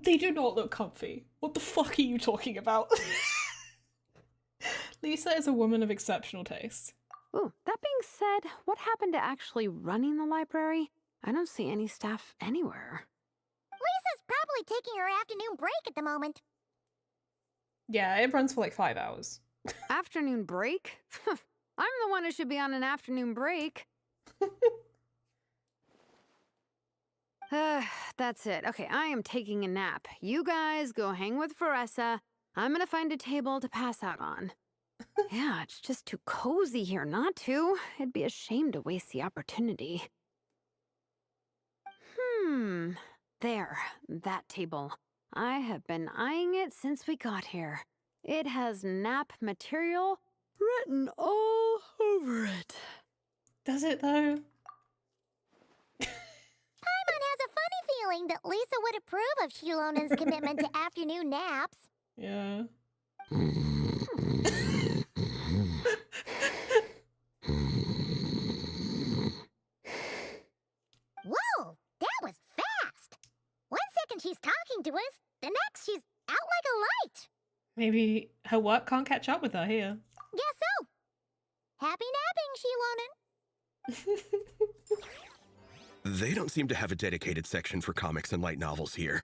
They do not look comfy. What the fuck are you talking about? Lisa is a woman of exceptional taste. Ooh, that being said, what happened to actually running the library? I don't see any staff anywhere. Lisa's probably taking her afternoon break at the moment. Yeah, it runs for like 5 hours. Afternoon break? I'm the one who should be on an afternoon break. That's it. Okay, I am taking a nap. You guys go hang with Varessa. I'm gonna find a table to pass out on. Yeah, it's just too cozy here not to. It'd be a shame to waste the opportunity. There, that table. I have been eyeing it since we got here. It has nap material written all over it. Does it though? Paimon has a funny feeling that Lisa would approve of Shilonen's commitment to afternoon naps. Yeah. Whoa, that was fast! 1 second she's talking to us, the next she's out like a light. Maybe her work can't catch up with her here. Guess so. Happy napping, Shilonen. They don't seem to have a dedicated section for comics and light novels here.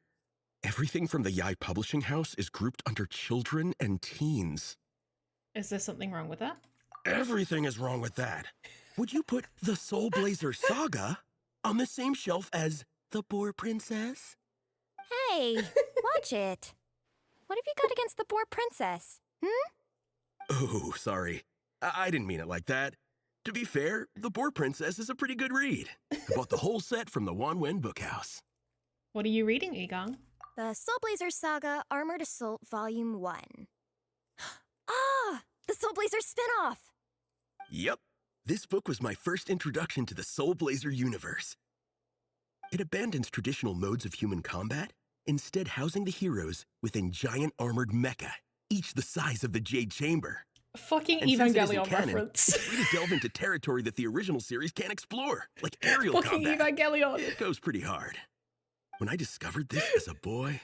Everything from the Yai Publishing House is grouped under children and teens. Is there something wrong with that? Everything is wrong with that. Would you put the Soulblazers Saga on the same shelf as The Boar Princess? Hey, watch it. What have you got against the Boar Princess? Oh, sorry. I didn't mean it like that. To be fair, The Boar Princess is a pretty good read. I bought the whole set from the Wanwen Bookhouse. What are you reading, Egon? The Soulblazers Saga Armored Assault Volume 1. Ah! The Soulblazer spinoff! Yep. This book was my first introduction to the Soulblazer universe. It abandons traditional modes of human combat, instead housing the heroes within giant armored mecha, each the size of the Jade Chamber. Fucking And since it isn't Evangelion canon, reference. it's free to delve into territory that the original series can't explore, like aerial Fucking combat. Evangelion. It goes pretty hard. When I discovered this as a boy,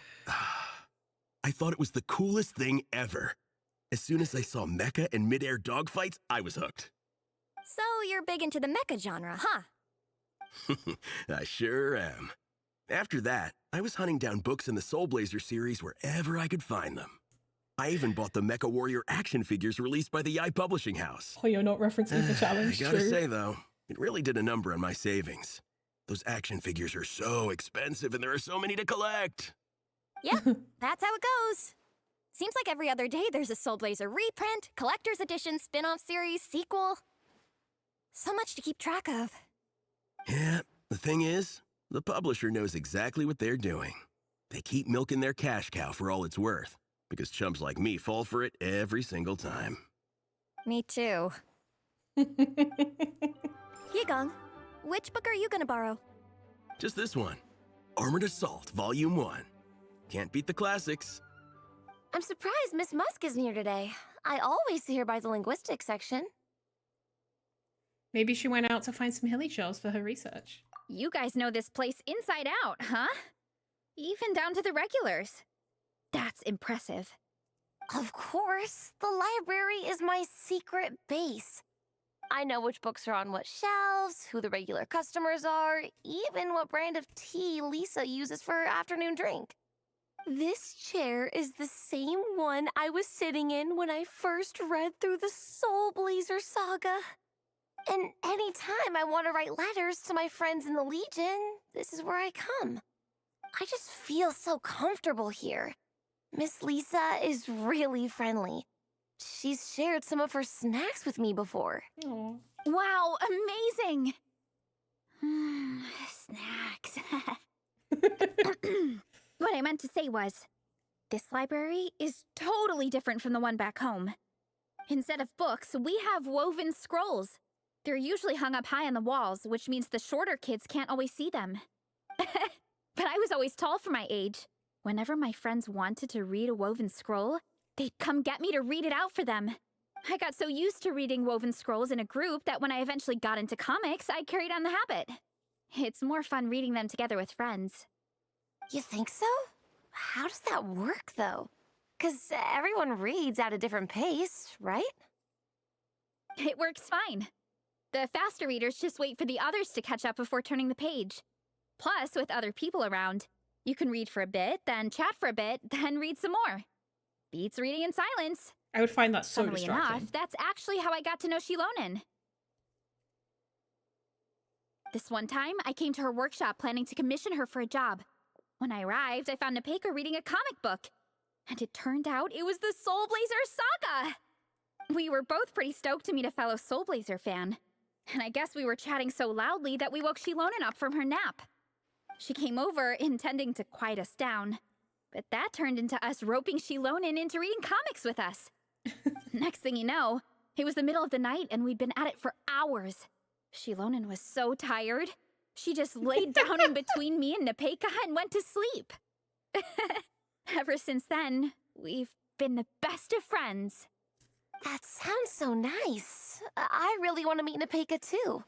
I thought it was the coolest thing ever. As soon as I saw mecha and mid-air dogfights, I was hooked. So you're big into the mecha genre, huh? I sure am. After that, I was hunting down books in the Soulblazer series wherever I could find them. I even bought the Mecha Warrior action figures released by the Yai Publishing House. Oh, you're not referencing the challenge, I gotta true. say, though, it really did a number on my savings. Those action figures are so expensive and there are so many to collect. Yep, that's how it goes. Seems like every other day there's a Soulblazer reprint, collector's edition, spin-off series, sequel. So much to keep track of. Yeah, the thing is, the publisher knows exactly what they're doing. They keep milking their cash cow for all it's worth, because chumps like me fall for it every single time. Me too. Yigong, which book are you gonna borrow? Just this one. Armored Assault, Volume 1. Can't beat the classics. I'm surprised Miss Musk isn't here today. I always see her by the linguistics section. Maybe she went out to find some hilly shells for her research. You guys know this place inside out, huh? Even down to the regulars. That's impressive. Of course, the library is my secret base. I know which books are on what shelves, who the regular customers are, even what brand of tea Lisa uses for her afternoon drink. This chair is the same one I was sitting in when I first read through the Soulblazer saga. And anytime I want to write letters to my friends in the Legion, this is where I come. I just feel so comfortable here. Miss Lisa is really friendly. She's shared some of her snacks with me before. Aw. Wow, amazing! Snacks. What I meant to say was, this library is totally different from the one back home. Instead of books, we have woven scrolls. They're usually hung up high on the walls, which means the shorter kids can't always see them. But I was always tall for my age. Whenever my friends wanted to read a woven scroll, they'd come get me to read it out for them. I got so used to reading woven scrolls in a group that when I eventually got into comics, I carried on the habit. It's more fun reading them together with friends. You think so? How does that work, though? 'Cause everyone reads at a different pace, right? It works fine. The faster readers just wait for the others to catch up before turning the page. Plus, with other people around, you can read for a bit, then chat for a bit, then read some more. Beats reading in silence. I would find that so Funnily distracting. enough, that's actually how I got to know Shilonen. This one time, I came to her workshop planning to commission her for a job. When I arrived, I found Nepeka reading a comic book. And it turned out it was the Soulblazers saga! We were both pretty stoked to meet a fellow Soulblazer fan. And I guess we were chatting so loudly that we woke Shilonen up from her nap. She came over, intending to quiet us down. But that turned into us roping Shilonen into reading comics with us. Next thing you know, it was the middle of the night and we'd been at it for hours. Shilonen was so tired. She just laid down in between me and Nepeka and went to sleep. Ever since then, we've been the best of friends. That sounds so nice. I really want to meet Nepeka, too.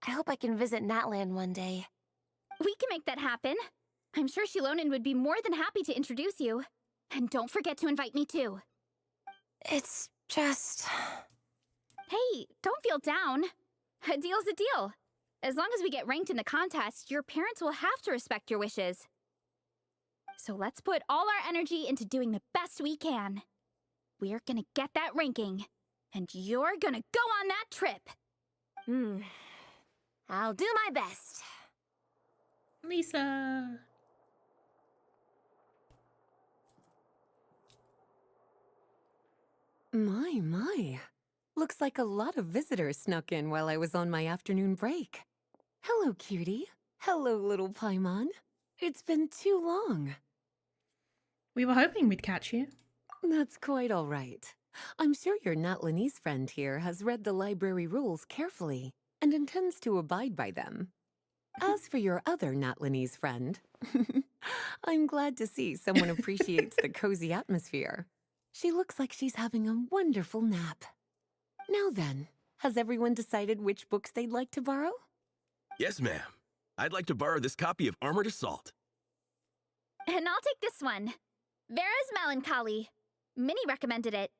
I hope I can visit Natlan one day. We can make that happen. I'm sure Shilonen would be more than happy to introduce you. And don't forget to invite me, too. It's just... Hey, don't feel down. A deal's a deal. As long as we get ranked in the contest, your parents will have to respect your wishes. So let's put all our energy into doing the best we can. We're gonna get that ranking, and you're gonna go on that trip. I'll do my best. Lisa. My. Looks like a lot of visitors snuck in while I was on my afternoon break. Hello, cutie. Hello, little Paimon. It's been too long. We were hoping we'd catch you. That's quite all right. I'm sure your Natlanese friend here has read the library rules carefully and intends to abide by them. As for your other Natlanese friend, I'm glad to see someone appreciates the cozy atmosphere. She looks like she's having a wonderful nap. Now then, has everyone decided which books they'd like to borrow? Yes, ma'am. I'd like to borrow this copy of Armored Assault. And I'll take this one. Vera's Melancholy. Minnie recommended it.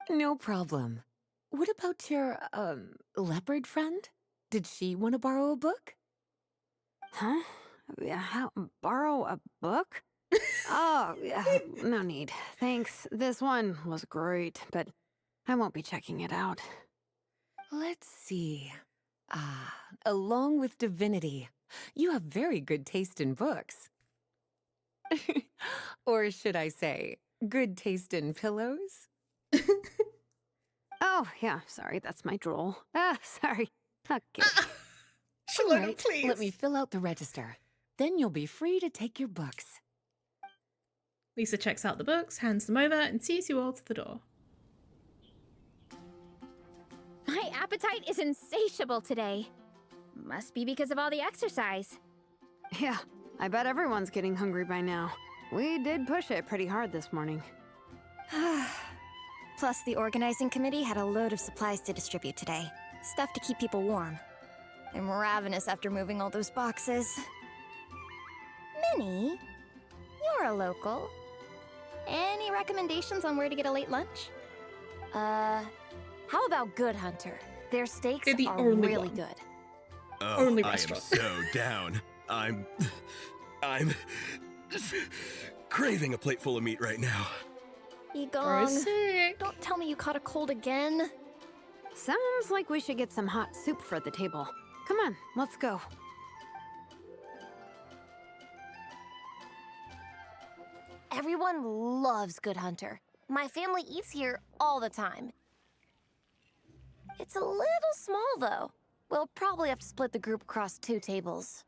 No problem. What about your, leopard friend? Did she want to borrow a book? Huh? Borrow a book? Oh, no need. Thanks. This one was great, but I won't be checking it out. Let's see. Along with Divinity, you have very good taste in books. Or should I say, good taste in pillows? Oh, yeah, sorry, that's my drool. Sorry. Okay. All right, please. Let me fill out the register. Then you'll be free to take your books. Lisa checks out the books, hands them over, and sees you all to the door. My appetite is insatiable today. Must be because of all the exercise. Yeah, I bet everyone's getting hungry by now. We did push it pretty hard this morning. Plus, the organizing committee had a load of supplies to distribute today. Stuff to keep people warm. I'm ravenous after moving all those boxes. Minnie, you're a local. Any recommendations on where to get a late lunch? How about Good Hunter? Their steaks They're the are only really one. good. Oh, Only I am restaurant. so down. I'm craving a plate full of meat right now. Igong, sick. don't tell me you caught a cold again. Sounds like we should get some hot soup for the table. Come on, let's go. Everyone loves Good Hunter. My family eats here all the time. It's a little small, though. We'll probably have to split the group across 2 tables.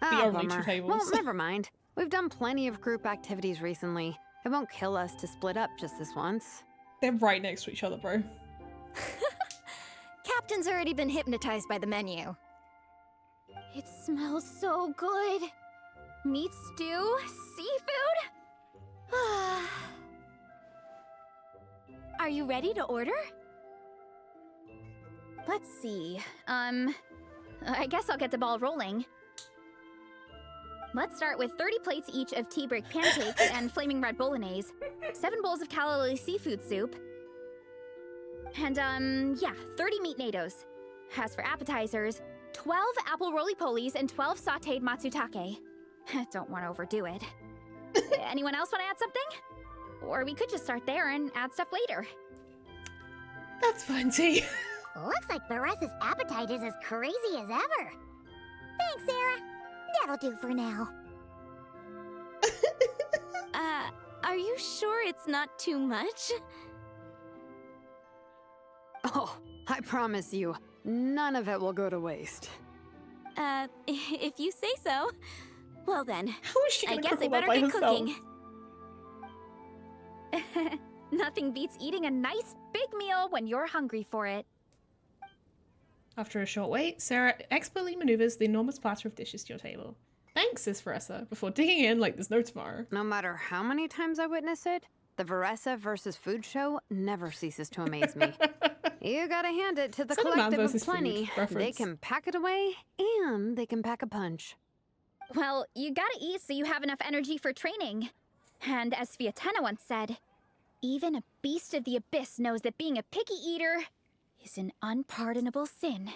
Ah, only 2 bummer. tables. Well, never mind. We've done plenty of group activities recently. It won't kill us to split up just this once. They're right next to each other, bro. Captain's already been hypnotized by the menu. It smells so good. Meat stew? Seafood? Are you ready to order? Let's see. I guess I'll get the ball rolling. Let's start with 30 plates each of tea break pancakes and flaming red bolognese, 7 bowls of calorie seafood soup, and 30 meat natos. As for appetizers, 12 apple roly-polies and 12 sautéed matsutake. Don't want to overdo it. Anyone else want to add something? Or we could just start there and add stuff later. That's plenty. Looks like Baressa's appetite is as crazy as ever. Thanks, Sarah. That'll do for now. Are you sure it's not too much? Oh, I promise you, none of it will go to waste. If you say so. Well then, How is she I gonna guess cook I all that better by get herself? cooking. Nothing beats eating a nice big meal when you're hungry for it. After a short wait, Sarah expertly maneuvers the enormous platter of dishes to your table. Thanks, says Veressa, before digging in like there's no tomorrow. No matter how many times I witness it, the Veressa versus food show never ceases to amaze me. You gotta hand it to the It's not a man collective of versus food plenty. They reference. can pack it away, and they can pack a punch. Well, you gotta eat so you have enough energy for training. And as Fiatena once said, even a beast of the abyss knows that being a picky eater is an unpardonable sin.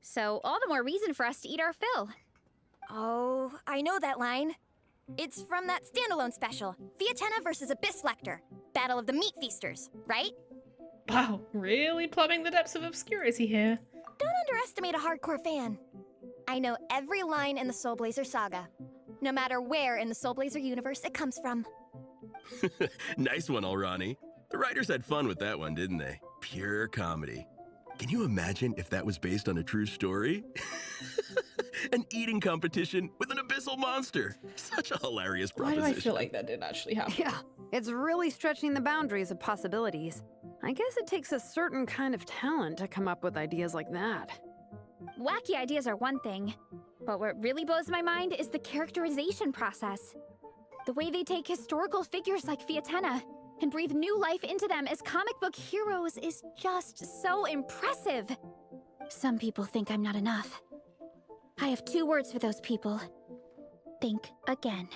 So all the more reason for us to eat our fill. Oh, I know that line. It's from that standalone special, Fiatena versus Abyss Lecter, Battle of the Meat Feasters, right? Wow, really plumbing the depths of obscurity here. Don't underestimate a hardcore fan. I know every line in the Soulblazer saga, no matter where in the Soulblazer universe it comes from. Nice one, Alrani. The writers had fun with that one, didn't they? Pure comedy. Can you imagine if that was based on a true story? An eating competition with an abyssal monster. Such a hilarious Why proposition. do I feel like that didn't actually happen? Yeah, it's really stretching the boundaries of possibilities. I guess it takes a certain kind of talent to come up with ideas like that. Wacky ideas are one thing, but what really blows my mind is the characterization process. The way they take historical figures like Fiatena and breathe new life into them as comic book heroes is just so impressive. Some people think I'm not enough. I have 2 words for those people. Think again.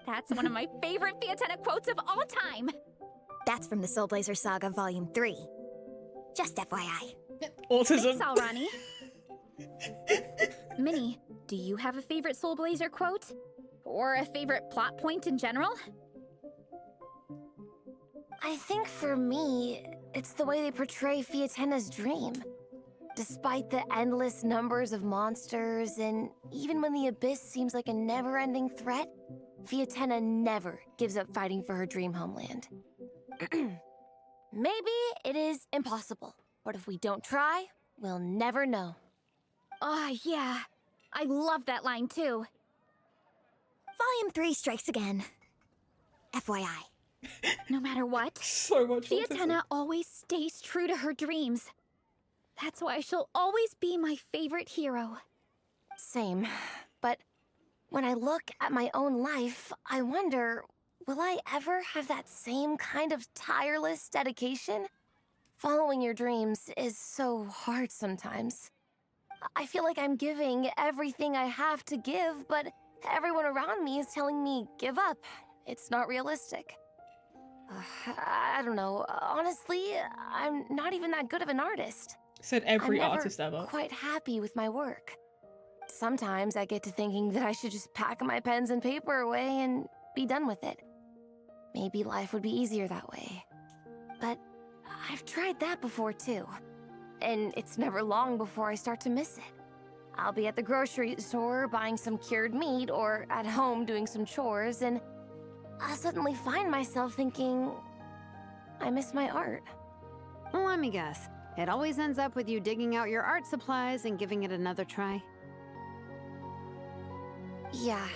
That's one of my favorite Fiatena quotes of all time. That's from the Soulblazer Saga Volume 3. Just FYI. Autism. Thanks, Alrani. Minnie, do you have a favorite Soulblazer quote? Or a favorite plot point in general? I think for me, it's the way they portray Fiatena's dream. Despite the endless numbers of monsters, and even when the Abyss seems like a never-ending threat, Fiatena never gives up fighting for her dream homeland. Maybe it is impossible, but if we don't try, we'll never know. Oh, yeah. I love that line, too. Volume 3 strikes again. FYI. No matter what, So much Fiatena always stays true to her dreams. That's why she'll always be my favorite hero. Same, but when I look at my own life, I wonder, will I ever have that same kind of tireless dedication? Following your dreams is so hard sometimes. I feel like I'm giving everything I have to give, but everyone around me is telling me, give up. It's not realistic. I don't know. Honestly, I'm not even that good of an artist. Said every I'm artist never ever. quite happy with my work. Sometimes I get to thinking that I should just pack my pens and paper away and be done with it. Maybe life would be easier that way. But I've tried that before too. And it's never long before I start to miss it. I'll be at the grocery store buying some cured meat or at home doing some chores, and I'll suddenly find myself thinking, I miss my art. Let me guess. It always ends up with you digging out your art supplies and giving it another try. Yeah,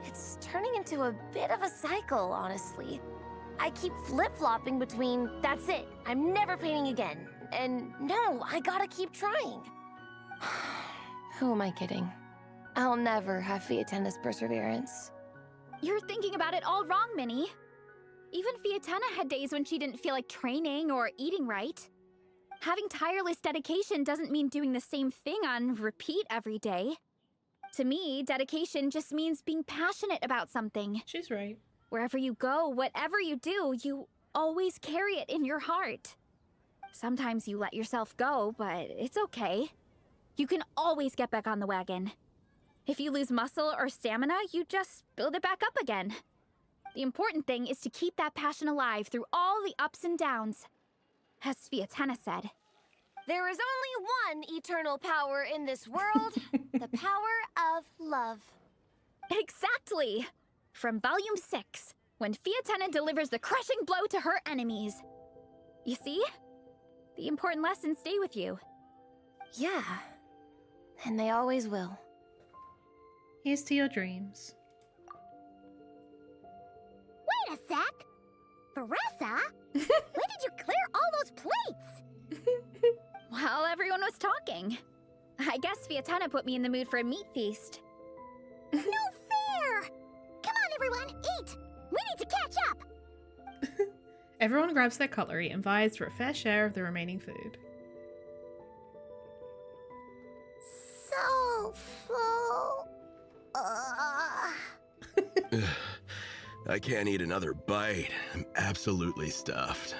it's turning into a bit of a cycle, honestly. I keep flip-flopping between, that's it, I'm never painting again, and no, I gotta keep trying. Who am I kidding? I'll never have Fiatenna's perseverance. You're thinking about it all wrong, Minnie. Even Fiatenna had days when she didn't feel like training or eating right. Having tireless dedication doesn't mean doing the same thing on repeat every day. To me, dedication just means being passionate about something. She's right. Wherever you go, whatever you do, you always carry it in your heart. Sometimes you let yourself go, but it's okay. You can always get back on the wagon. If you lose muscle or stamina, you just build it back up again. The important thing is to keep that passion alive through all the ups and downs. As Fiatenna said, there is only one eternal power in this world, the power of love. Exactly! From Volume 6, when Fiatenna delivers the crushing blow to her enemies. You see? The important lessons stay with you. Yeah, and they always will. Here's to your dreams. Wait a sec! Veressa? When did you clear all those plates? While everyone was talking. I guess Fiatenna put me in the mood for a meat feast. No fair! Come on, everyone, eat! We need to catch up! Everyone grabs their cutlery and vies for a fair share of the remaining food. So full. I can't eat another bite. I'm absolutely stuffed.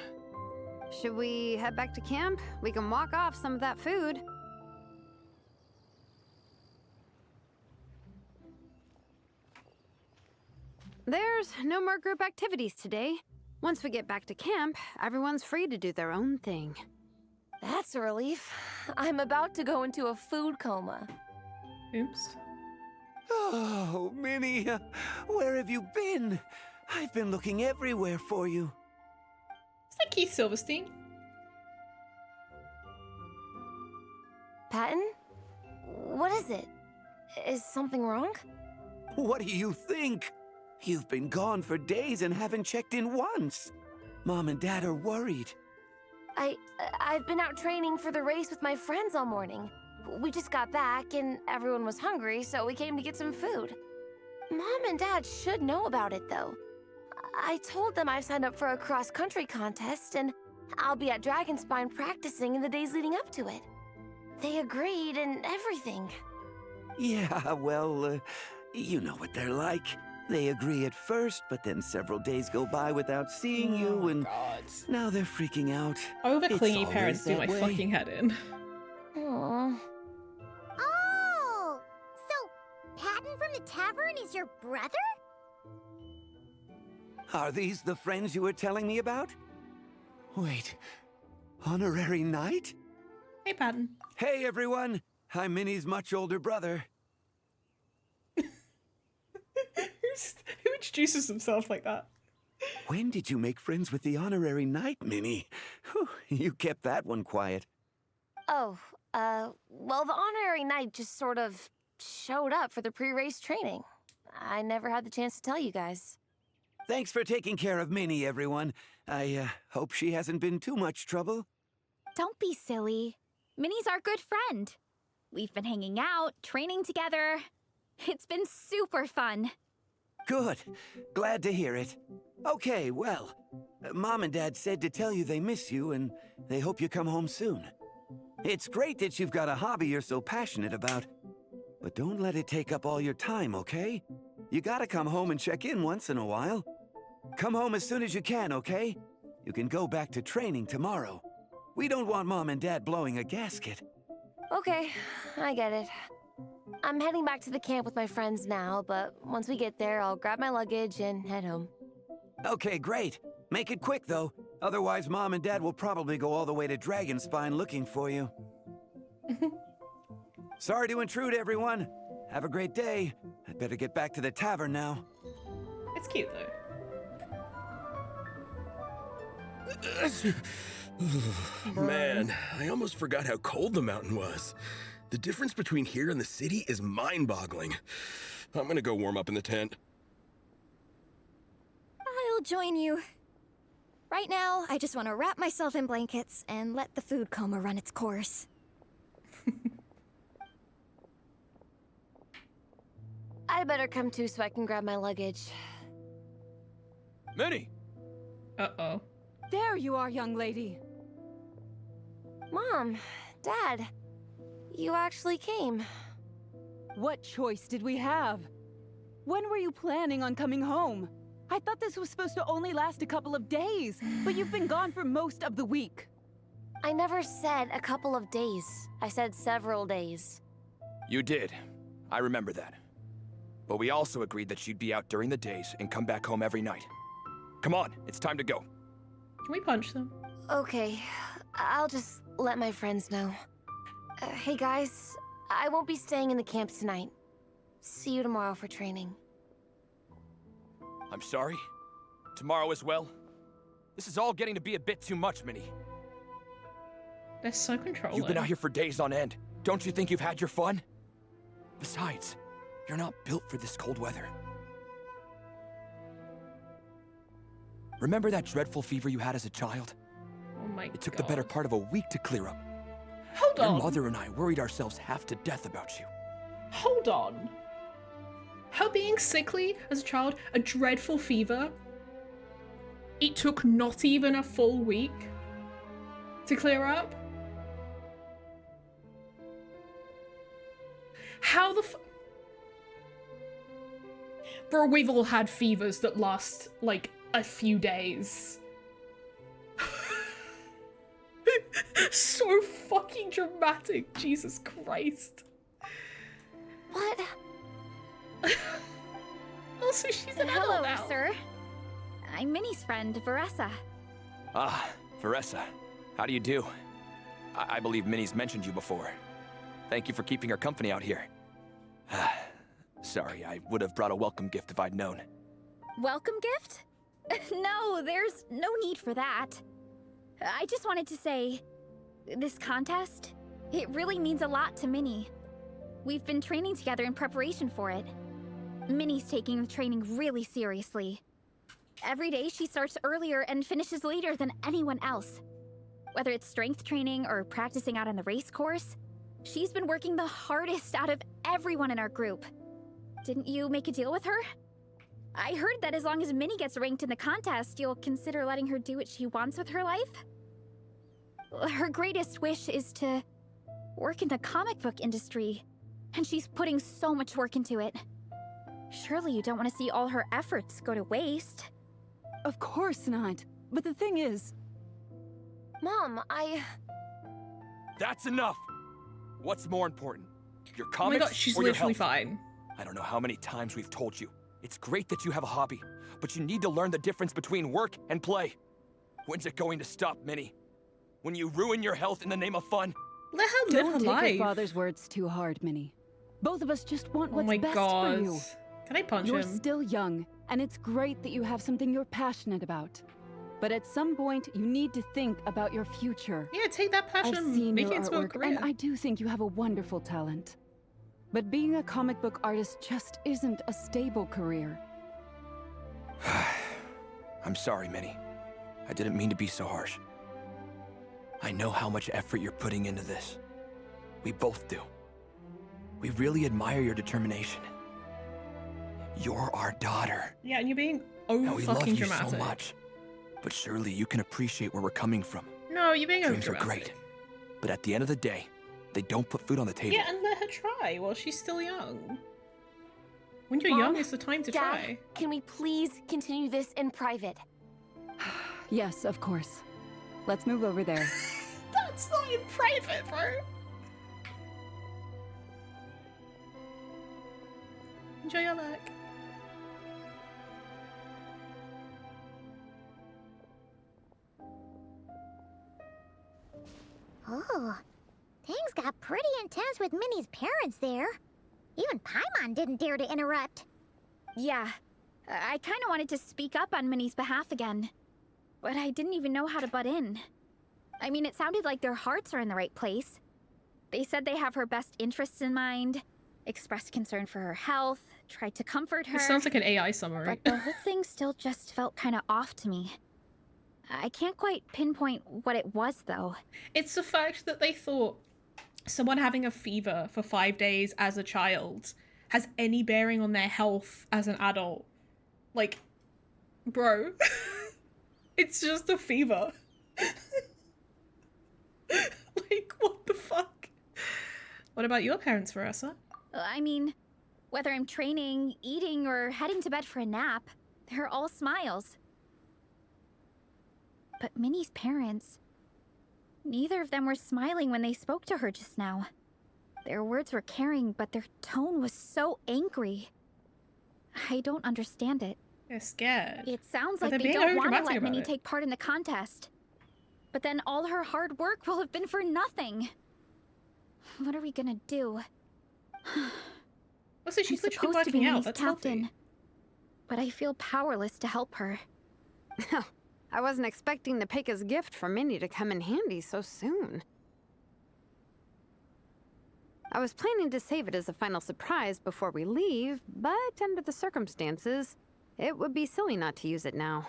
Should we head back to camp? We can walk off some of that food. There's no more group activities today. Once we get back to camp, everyone's free to do their own thing. That's a relief. I'm about to go into a food coma. Oops. Oh, Minnie, where have you been? I've been looking everywhere for you. Is that Keith Silverstein? Patton? What is it? Is something wrong? What do you think? You've been gone for days and haven't checked in once. Mom and Dad are worried. I've been out training for the race with my friends all morning. We just got back and everyone was hungry, so we came to get some food. Mom and Dad should know about it, though. I told them I signed up for a cross-country contest, and I'll be at Dragonspine practicing in the days leading up to it. They agreed and everything. Yeah, well, you know what they're like. They agree at first, but then several days go by without seeing you, and now they're freaking out. Over It's clingy always parents do that my way. fucking head in. Aww. Oh! So, Patton from the tavern is your brother? Are these the friends you were telling me about? Wait, honorary knight? Hey, Patton. Hey, everyone. I'm Minnie's much older brother. Who introduces himself like that? When did you make friends with the honorary knight, Minnie? Whew, you kept that one quiet. Oh, well, the honorary knight just sort of showed up for the pre-race training. I never had the chance to tell you guys. Thanks for taking care of Minnie, everyone. I hope she hasn't been too much trouble. Don't be silly. Minnie's our good friend. We've been hanging out, training together. It's been super fun. Good. Glad to hear it. Okay, well, Mom and Dad said to tell you they miss you and they hope you come home soon. It's great that you've got a hobby you're so passionate about. But don't let it take up all your time, okay? You gotta come home and check in once in a while. Come home as soon as you can, okay? You can go back to training tomorrow. We don't want Mom and Dad blowing a gasket. Okay, I get it. I'm heading back to the camp with my friends now, but once we get there, I'll grab my luggage and head home. Okay, great. Make it quick, though. Otherwise, Mom and Dad will probably go all the way to Dragonspine looking for you. Sorry to intrude, everyone. Have a great day. I'd better get back to the tavern now. It's cute, though. Man, I almost forgot how cold the mountain was. The difference between here and the city is mind-boggling. I'm gonna go warm up in the tent. I'll join you. Right now, I just want to wrap myself in blankets and let the food coma run its course. I better come too so I can grab my luggage. Minnie! Uh-oh. There you are, young lady. Mom, Dad, you actually came. What choice did we have? When were you planning on coming home? I thought this was supposed to only last a couple of days, but you've been gone for most of the week. I never said a couple of days. I said several days. You did. I remember that. But we also agreed that you'd be out during the days and come back home every night. Come on, it's time to go. Can we punch them? Okay, I'll just let my friends know. Hey guys, I won't be staying in the camp tonight. See you tomorrow for training. I'm sorry. Tomorrow as well. This is all getting to be a bit too much, Minnie. They're so controlling. You've been out here for days on end. Don't you think you've had your fun? Besides, you're not built for this cold weather. Remember that dreadful fever you had as a child? Oh my God. It took the better part of a week to clear up. Hold on. Your mother and I worried ourselves half to death about you. Hold on. Her being sickly as a child, a dreadful fever, it took not even a full week to clear up? How the Bro, we've all had fevers that last, like, a few days. So fucking dramatic, Jesus Christ. What? Also, she's an adult Hello, now. sir. I'm Minnie's friend, Veressa. Ah, Veressa. How do you do? I believe Minnie's mentioned you before. Thank you for keeping her company out here. Sorry, I would have brought a welcome gift if I'd known. Welcome gift? No, there's no need for that. I just wanted to say, this contest, it really means a lot to Minnie. We've been training together in preparation for it. Minnie's taking the training really seriously. Every day she starts earlier and finishes later than anyone else. Whether it's strength training or practicing out on the race course, she's been working the hardest out of everyone in our group. Didn't you make a deal with her? I heard that as long as Minnie gets ranked in the contest, you'll consider letting her do what she wants with her life? Her greatest wish is to work in the comic book industry, and she's putting so much work into it. Surely you don't want to see all her efforts go to waste. Of course not. But the thing is... Mom, That's enough! What's more important? Your Oh my comics God, she's or your literally health? fine. I don't know how many times we've told you. It's great that you have a hobby, but you need to learn the difference between work and play. When's it going to stop, Minnie? When you ruin your health in the name of fun? Let her live Don't her take life. your father's words too hard, Minnie. Both of us just want Oh what's my best God. for you. Can I punch You're him? still young, and it's great that you have something you're passionate about. But at some point, you need to think about your future. Yeah, take that passion I've and seen make your it into a artwork, career. and I do think you have a wonderful talent. But being a comic book artist just isn't a stable career. I'm sorry, Minnie. I didn't mean to be so harsh. I know how much effort you're putting into this. We both do. We really admire your determination. You're our daughter. Yeah, and you're being And we love fucking you dramatic. so much. But surely you can appreciate where we're coming from. No, you're being Dreams are dramatic. great. But at the end of the day, they don't put food on the table. Yeah, and let her try while she's still young. When you're Mom, young, it's the time to Dad, try. Can we please continue this in private? Yes, of course. Let's move over there. That's not in private, bro. Enjoy your luck. Oh, things got pretty intense with Minnie's parents there. Even Paimon didn't dare to interrupt. Yeah, I kind of wanted to speak up on Minnie's behalf again, but I didn't even know how to butt in. I mean, it sounded like their hearts are in the right place. They said they have her best interests in mind, expressed concern for her health, tried to comfort her. It sounds like an AI summary. But the whole thing still just felt kind of off to me. I can't quite pinpoint what it was, though. It's the fact that they thought someone having a fever for 5 days as a child has any bearing on their health as an adult. Like, bro, it's just a fever. Like, what the fuck? What about your parents, Veressa? I mean, whether I'm training, eating, or heading to bed for a nap, they're all smiles. But Minnie's parents, neither of them were smiling when they spoke to her just now. Their words were caring, but their tone was so angry. I don't understand it. They're scared. It sounds But like they're they being don't want to overdramatic let about Minnie it. take part in the contest. But then all her hard work will have been for nothing. What are we gonna do? Also, she's I'm literally supposed to be working out. Minnie's That's captain, healthy. but I feel powerless to help her. I wasn't expecting Nepeka's gift for Minnie to come in handy so soon. I was planning to save it as a final surprise before we leave, but under the circumstances, it would be silly not to use it now.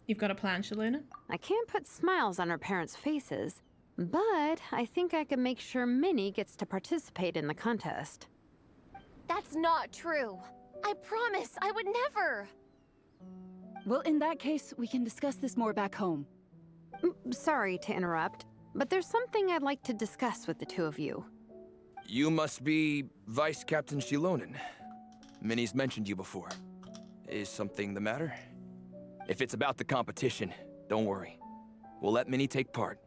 You've got a plan, Shaluna? I can't put smiles on our parents' faces, but I think I can make sure Minnie gets to participate in the contest. That's not true. I promise, I would never. Well, in that case, we can discuss this more back home. Sorry to interrupt, but there's something I'd like to discuss with the two of you. You must be Vice Captain Shilonen. Minnie's mentioned you before. Is something the matter? If it's about the competition, don't worry. We'll let Minnie take part.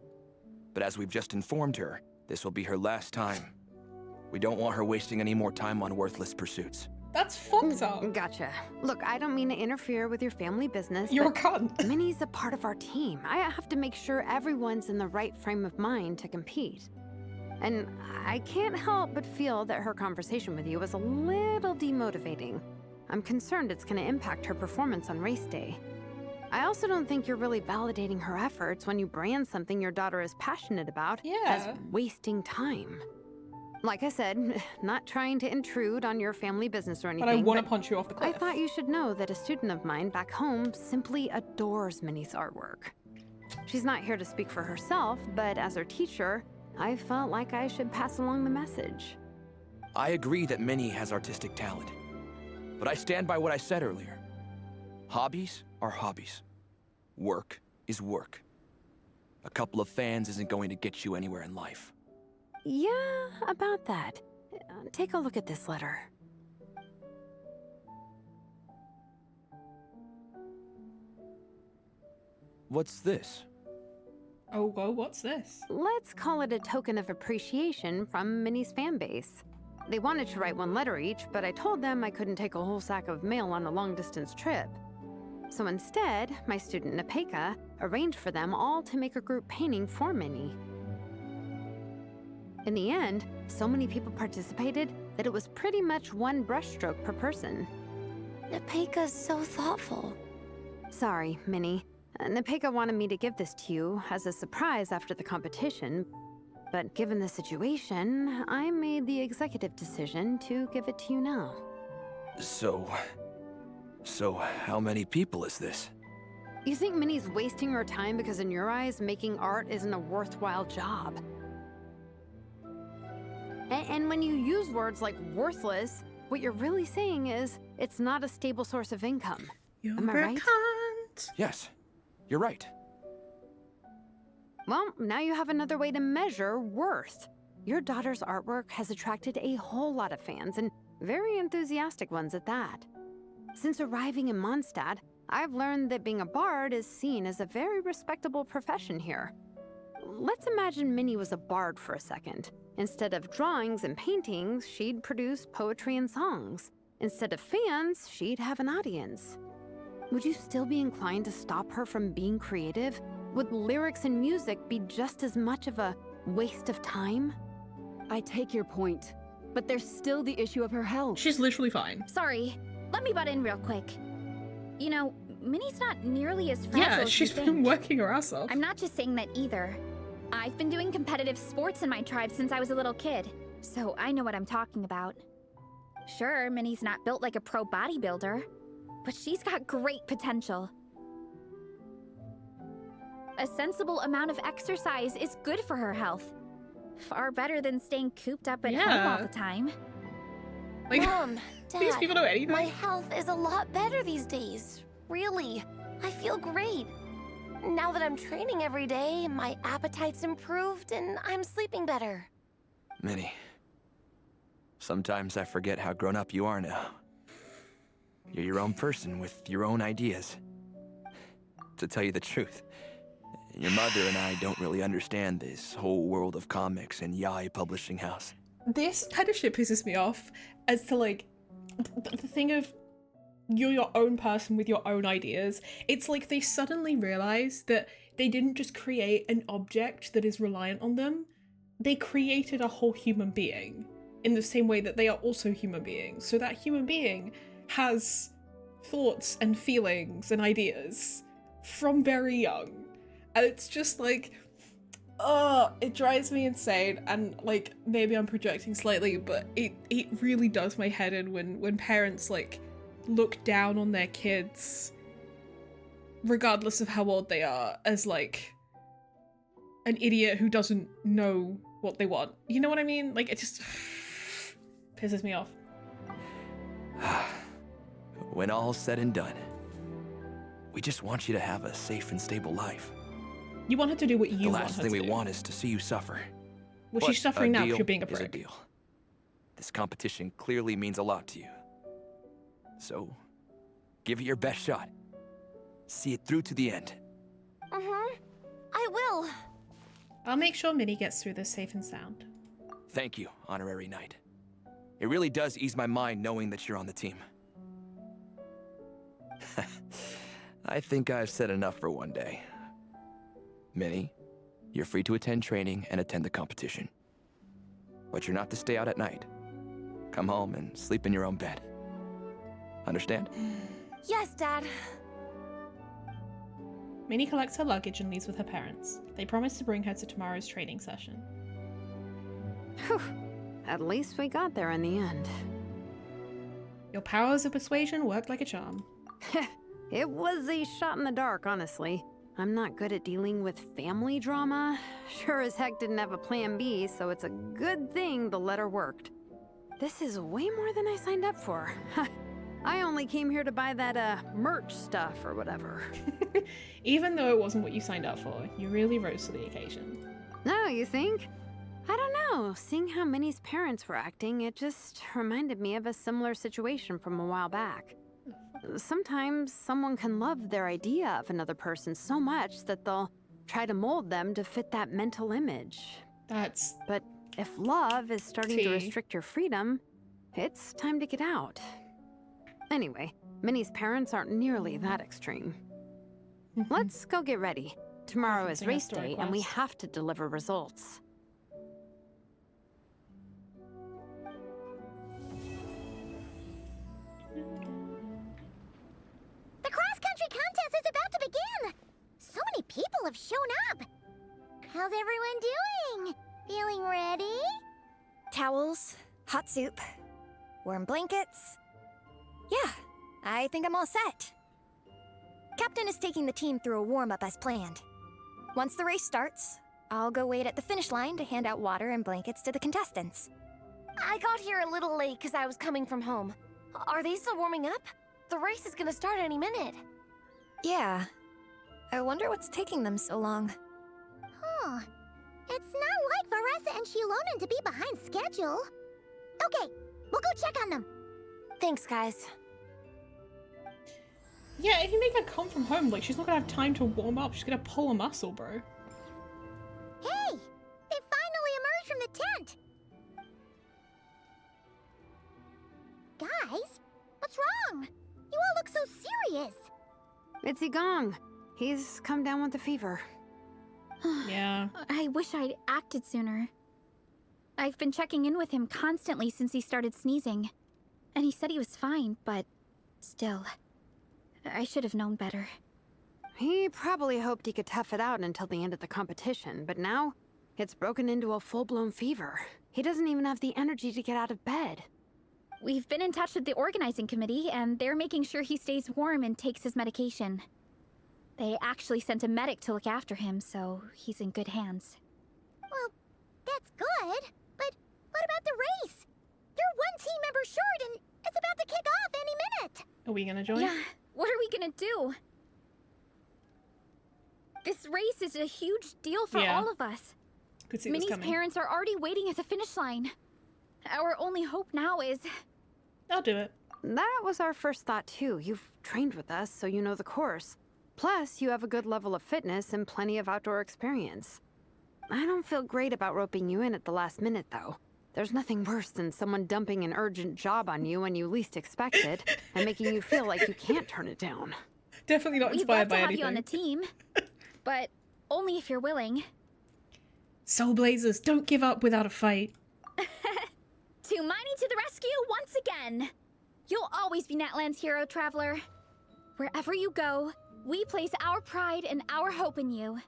But as we've just informed her, this will be her last time. We don't want her wasting any more time on worthless pursuits. That's fucked up. Gotcha. Look, I don't mean to interfere with your family business. You're a but cunt. Minnie's a part of our team. I have to make sure everyone's in the right frame of mind to compete. And I can't help but feel that her conversation with you was a little demotivating. I'm concerned it's going to impact her performance on race day. I also don't think you're really validating her efforts when you brand something your daughter is passionate about as wasting time. Like I said, not trying to intrude on your family business or anything. But I want to punch you off the cliff. I thought you should know that a student of mine back home simply adores Minnie's artwork. She's not here to speak for herself, but as her teacher, I felt like I should pass along the message. I agree that Minnie has artistic talent. But I stand by what I said earlier. Hobbies are hobbies. Work is work. A couple of fans isn't going to get you anywhere in life. Yeah, about that. Take a look at this letter. What's this? Oh, whoa, what's this? Let's call it a token of appreciation from Minnie's fan base. They wanted to write one letter each, but I told them I couldn't take a whole sack of mail on a long-distance trip. So instead, my student Nepeka arranged for them all to make a group painting for Minnie. In the end, so many people participated that it was pretty much one brushstroke per person. Nepeka's so thoughtful. Sorry, Minnie. Nepeka wanted me to give this to you as a surprise after the competition, but given the situation, I made the executive decision to give it to you now. So how many people is this? You think Minnie's wasting her time because in your eyes, making art isn't a worthwhile job? And when you use words like worthless, what you're really saying is it's not a stable source of income. Am I right? Yes, you're right. Well, now you have another way to measure worth. Your daughter's artwork has attracted a whole lot of fans, and very enthusiastic ones at that. Since arriving in Mondstadt, I've learned that being a bard is seen as a very respectable profession here. Let's imagine Minnie was a bard for a second. Instead of drawings and paintings, she'd produce poetry and songs. Instead of fans, she'd have an audience. Would you still be inclined to stop her from being creative? Would lyrics and music be just as much of a waste of time? I take your point, but there's still the issue of her health. She's literally fine. Sorry, let me butt in real quick. You know, Minnie's not nearly as fragile Yeah, as she's you been think. working her ass off. I'm not just saying that either. I've been doing competitive sports in my tribe since I was a little kid, so I know what I'm talking about. Sure, Minnie's not built like a pro bodybuilder, but she's got great potential. A sensible amount of exercise is good for her health. Far better than staying cooped up at home all the time. Like, Mom, Dad, these people know anything? my health is a lot better these days. Really, I feel great. Now that I'm training every day, my appetite's improved and I'm sleeping better. Minnie, sometimes I forget how grown up you are now. You're your own person with your own ideas. To tell you the truth, your mother and I don't really understand this whole world of comics and Yai Publishing House. This kind of shit pisses me off as to like the thing of you're your own person with your own ideas. It's like they suddenly realize that they didn't just create an object that is reliant on them. They created a whole human being in the same way that they are also human beings. So that human being has thoughts and feelings and ideas from very young. And it's just like, oh, it drives me insane. And like, maybe I'm projecting slightly, but it really does my head in when parents like look down on their kids, regardless of how old they are, as like an idiot who doesn't know what they want. You know what I mean? Like, it just pisses me off. When all's said and done, we just want you to have a safe and stable life. You want her to do what you want her to do. The last thing we want is to see you suffer. Well, But she's suffering now because deal you're being a is prick. deal. This competition clearly means a lot to you. So, give it your best shot. See it through to the end. I will. I'll make sure Minnie gets through this safe and sound. Thank you, Honorary Knight. It really does ease my mind knowing that you're on the team. I think I've said enough for one day. Minnie, you're free to attend training and attend the competition. But you're not to stay out at night. Come home and sleep in your own bed. Understand? Yes, Dad. Minnie collects her luggage and leaves with her parents. They promise to bring her to tomorrow's training session. Whew. At least we got there in the end. Your powers of persuasion worked like a charm. It was a shot in the dark, honestly. I'm not good at dealing with family drama. Sure as heck didn't have a plan B, so it's a good thing the letter worked. This is way more than I signed up for. I only came here to buy that, merch stuff or whatever. Even though it wasn't what you signed up for, you really rose to the occasion. No, you think? I don't know. Seeing how Minnie's parents were acting, it just reminded me of a similar situation from a while back. Sometimes someone can love their idea of another person so much that they'll try to mold them to fit that mental image. But if love is starting to restrict your freedom, it's time to get out. Anyway, Minnie's parents aren't nearly that extreme. Let's go get ready. Tomorrow is race day, and we have to deliver results. The cross-country contest is about to begin! So many people have shown up! How's everyone doing? Feeling ready? Towels, hot soup, warm blankets. Yeah, I think I'm all set. Captain is taking the team through a warm-up as planned. Once the race starts, I'll go wait at the finish line to hand out water and blankets to the contestants. I got here a little late because I was coming from home. Are they still warming up? The race is gonna start any minute. Yeah. I wonder what's taking them so long. Huh. It's not like Veressa and Shilonen to be behind schedule. Okay, we'll go check on them. Thanks, guys. Yeah, if you make her come from home, like, she's not gonna have time to warm up. She's gonna pull a muscle, bro. Hey! They finally emerged from the tent! Guys, what's wrong? You all look so serious. It's Igong. He's come down with the fever. Yeah. I wish I'd acted sooner. I've been checking in with him constantly since he started sneezing. And he said he was fine, but still, I should have known better. He probably hoped he could tough it out until the end of the competition, but now it's broken into a full-blown fever. He doesn't even have the energy to get out of bed. We've been in touch with the organizing committee, and they're making sure he stays warm and takes his medication. They actually sent a medic to look after him, so he's in good hands. Well, that's good, but what about the race? You're one team member short, and it's about to kick off any minute. Are we gonna join? Yeah, what are we gonna do? This race is a huge deal for all of us. Could see this Minnie's coming. parents are already waiting at the finish line. Our only hope now is... I'll do it. That was our first thought too. You've trained with us, so you know the course. Plus, you have a good level of fitness and plenty of outdoor experience. I don't feel great about roping you in at the last minute, though. There's nothing worse than someone dumping an urgent job on you when you least expect it, and making you feel like you can't turn it down. Definitely not inspired by anything. We'd love to have you on the team, but only if you're willing. Soulblazers, don't give up without a fight. Tumani to the rescue once again! You'll always be Natlan's hero, Traveler. Wherever you go, we place our pride and our hope in you.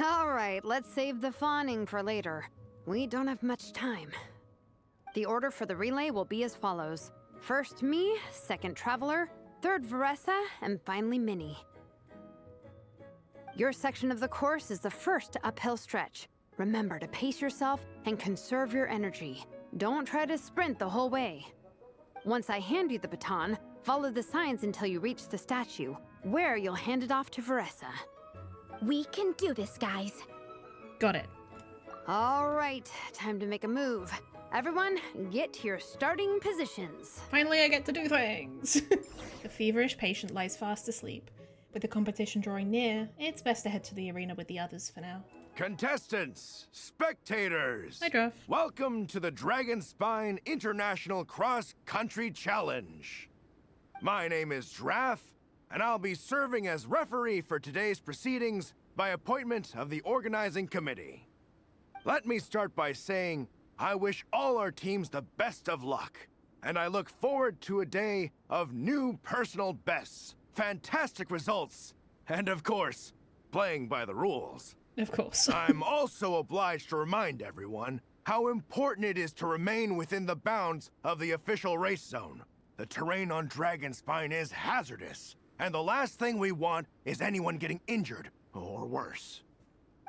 All right, let's save the fawning for later. We don't have much time. The order for the relay will be as follows. First me, second Traveler, third Veressa, and finally Minnie. Your section of the course is the first uphill stretch. Remember to pace yourself and conserve your energy. Don't try to sprint the whole way. Once I hand you the baton, follow the signs until you reach the statue, where you'll hand it off to Veressa. We can do this, guys. Got it. All right, time to make a move. Everyone, get to your starting positions. Finally, I get to do things. The feverish patient lies fast asleep. With the competition drawing near, it's best to head to the arena with the others for now. Contestants, spectators. Hi, Druff. Welcome to the Dragon Spine International Cross Country Challenge. My name is Draff, and I'll be serving as referee for today's proceedings by appointment of the organizing committee. Let me start by saying I wish all our teams the best of luck, and I look forward to a day of new personal bests, fantastic results, and of course, playing by the rules. Of course. I'm also obliged to remind everyone how important it is to remain within the bounds of the official race zone. The terrain on Dragonspine is hazardous, and the last thing we want is anyone getting injured, or worse.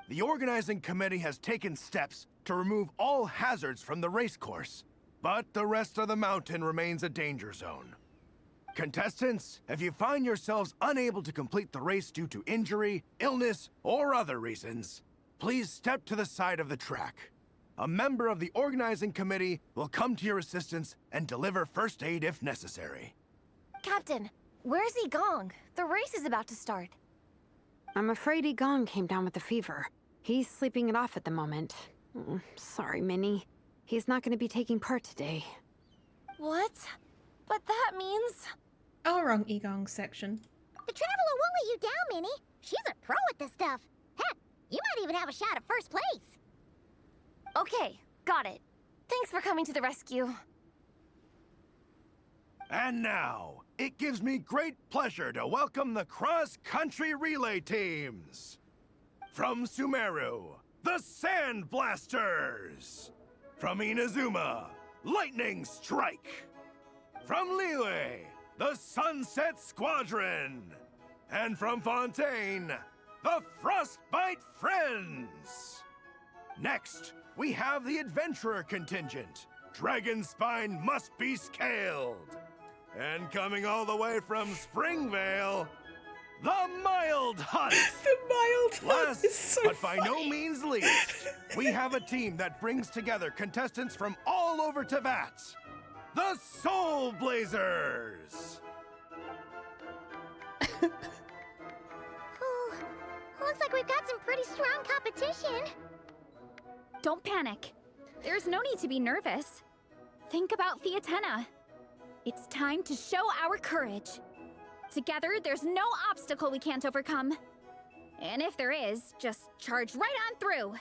The organizing committee has taken steps to remove all hazards from the race course, but the rest of the mountain remains a danger zone. Contestants, if you find yourselves unable to complete the race due to injury, illness, or other reasons, please step to the side of the track. A member of the organizing committee will come to your assistance and deliver first aid if necessary. Captain, where's Igong? The race is about to start. I'm afraid Igong came down with the fever. He's sleeping it off at the moment. Sorry, Minnie. He's not going to be taking part today. What? But that means... Oh, wrong Igong section. The Traveler won't let you down, Minnie. She's a pro at this stuff. Heck, you might even have a shot at first place. Okay, got it. Thanks for coming to the rescue. And now, it gives me great pleasure to welcome the cross-country relay teams. From Sumeru, the Sand Blasters. From Inazuma, Lightning Strike. From Liyue, the Sunset Squadron. And from Fontaine, the Frostbite Friends. Next, we have the Adventurer contingent. Dragonspine must be scaled. And coming all the way from Springvale, the Mile mild hunt. The mild hunt Last, is so but by no funny. means least, we have a team that brings together contestants from all over Teyvat. The Soulblazers. Ooh, looks like we've got some pretty strong competition. Don't panic. There's no need to be nervous. Think about Fiatenna. It's time to show our courage. Together, there's no obstacle we can't overcome. And if there is, just charge right on through.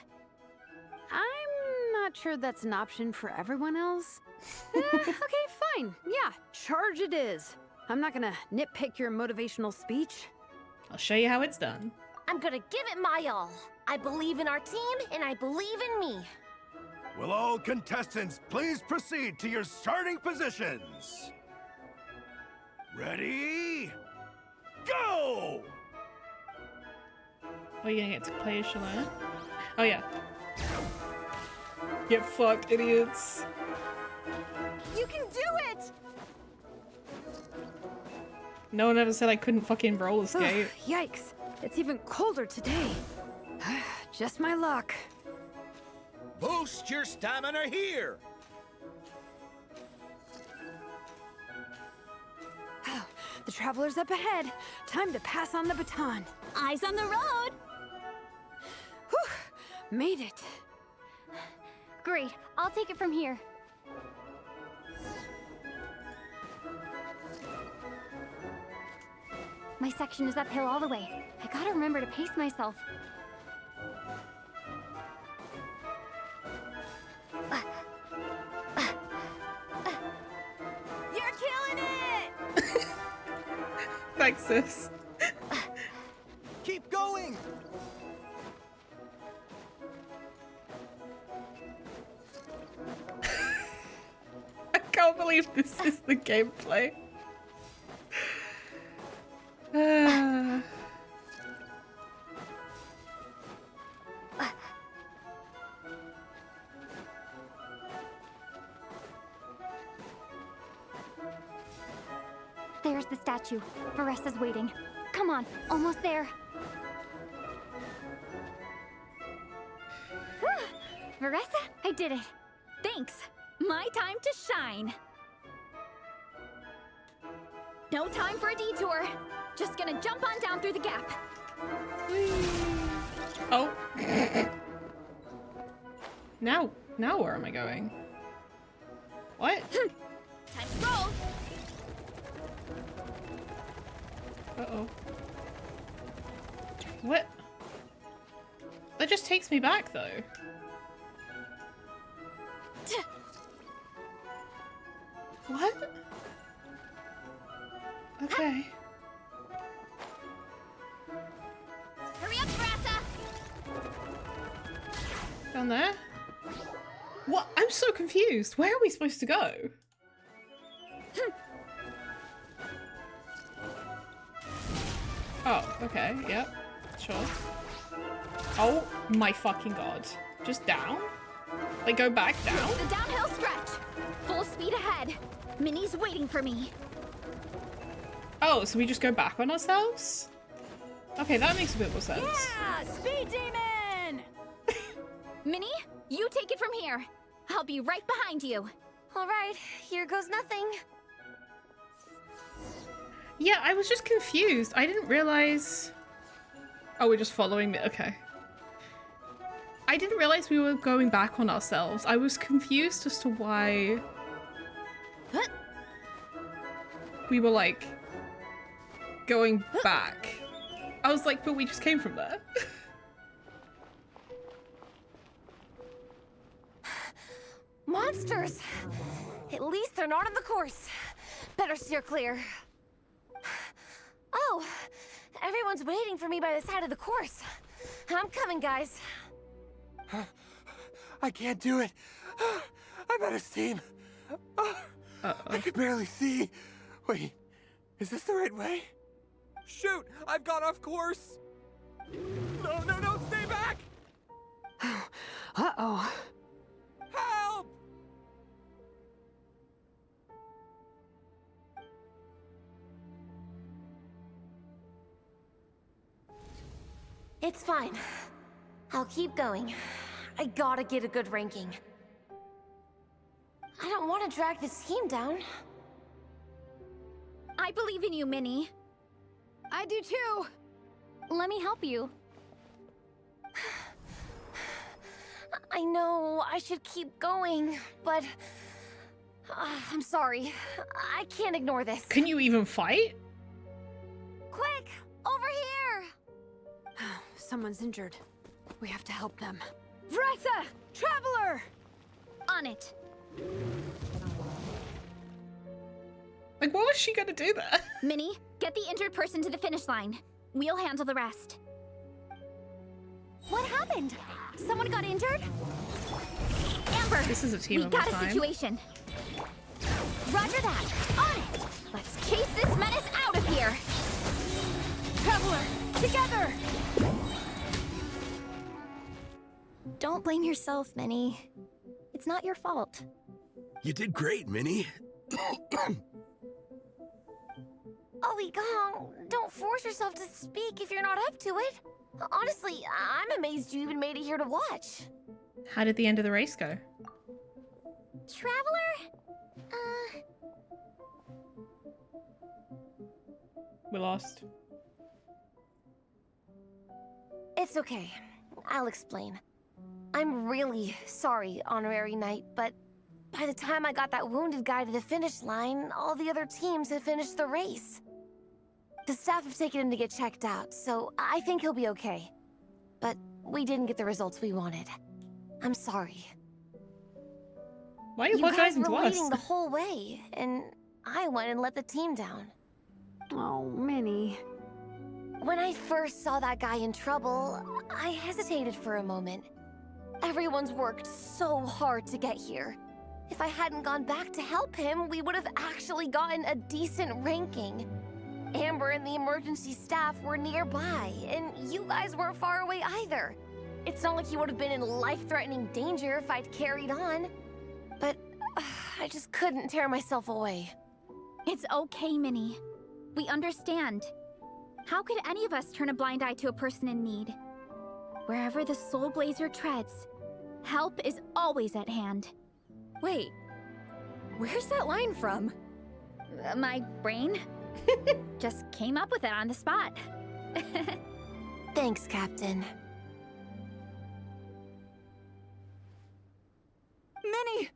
I'm not sure that's an option for everyone else. Okay, fine. Yeah, charge it is. I'm not gonna nitpick your motivational speech. I'll show you how it's done. I'm gonna give it my all. I believe in our team, and I believe in me. Will all contestants please proceed to your starting positions? Ready? Go! Oh, you're gonna get to play as Shalane? Oh, yeah. Get fucked, idiots. You can do it! No one ever said I couldn't fucking roller skate. Yikes. It's even colder today. Just my luck. Boost your stamina here! The traveler's up ahead. Time to pass on the baton. Eyes on the road! Whew, made it. Great, I'll take it from here. My section is uphill all the way. I gotta remember to pace myself. You're killing it! Thanks, sis. Keep going! I can't believe this is the gameplay. There's the statue. Varessa's waiting. Come on, almost there. Varessa, I did it. Thanks. My time to shine. No time for a detour. Just gonna jump on down through the gap. Oh. Now where am I going? What? Time to roll. Uh-oh. What? That just takes me back, though. What? Okay. Hurry up, Varessa. Down there? What? I'm so confused. Where are we supposed to go? Oh, okay. Yep. Sure. Oh my fucking god. Just down? Like, go back down? The downhill stretch. Full speed ahead. Minnie's waiting for me. Oh, so we just go back on ourselves? Okay, that makes a bit more sense. Yeah! Speed demon! Minnie, you take it from here. I'll be right behind you. All right, here goes nothing. Yeah, I was just confused. I didn't realize... Oh, we're just following me. Okay. I didn't realize we were going back on ourselves. I was confused as to why... we were, like, going back. I was like, but we just came from there. Monsters! At least they're not on the course. Better steer clear. Oh, everyone's waiting for me by the side of the course. I'm coming, guys. I can't do it. I'm out of steam. I can barely see. Wait, is this the right way? Shoot, I've gone off course. No, stay back. Uh-oh. Help! It's fine. I'll keep going. I gotta get a good ranking. I don't want to drag this team down. I believe in you, Minnie. I do too. Let me help you. I know I should keep going, but I'm sorry. I can't ignore this. Can you even fight? Quick, over here! Someone's injured. We have to help them. Vressa! Traveler! On it. Like, what was she gonna do there? Minnie, get the injured person to the finish line. We'll handle the rest. What happened? Someone got injured? Amber! This is a team we of got a a time. situation. Roger that. On it! Let's chase this menace out of here! Traveler, together! Don't blame yourself, Minnie. It's not your fault. You did great, Minnie. Ollie Gong, don't force yourself to speak if you're not up to it. Honestly, I'm amazed you even made it here to watch. How did the end of the race go? Traveler? We lost. It's okay. I'll explain. I'm really sorry, Honorary Knight, but by the time I got that wounded guy to the finish line, all the other teams had finished the race. The staff have taken him to get checked out, so I think he'll be okay. But we didn't get the results we wanted. I'm sorry. Why are you guys apologizing were to us? leading the whole way, and I went and let the team down. Oh, Minnie. When I first saw that guy in trouble, I hesitated for a moment. Everyone's worked so hard to get here. If I hadn't gone back to help him, we would have actually gotten a decent ranking. Amber and the emergency staff were nearby, and you guys weren't far away either. It's not like you would have been in life-threatening danger if I'd carried on. But I just couldn't tear myself away. It's okay, Minnie. We understand. How could any of us turn a blind eye to a person in need? Wherever the Soulblazer treads, help is always at hand. Wait, where's that line from? My brain? Just came up with it on the spot. Thanks, Captain. Minnie!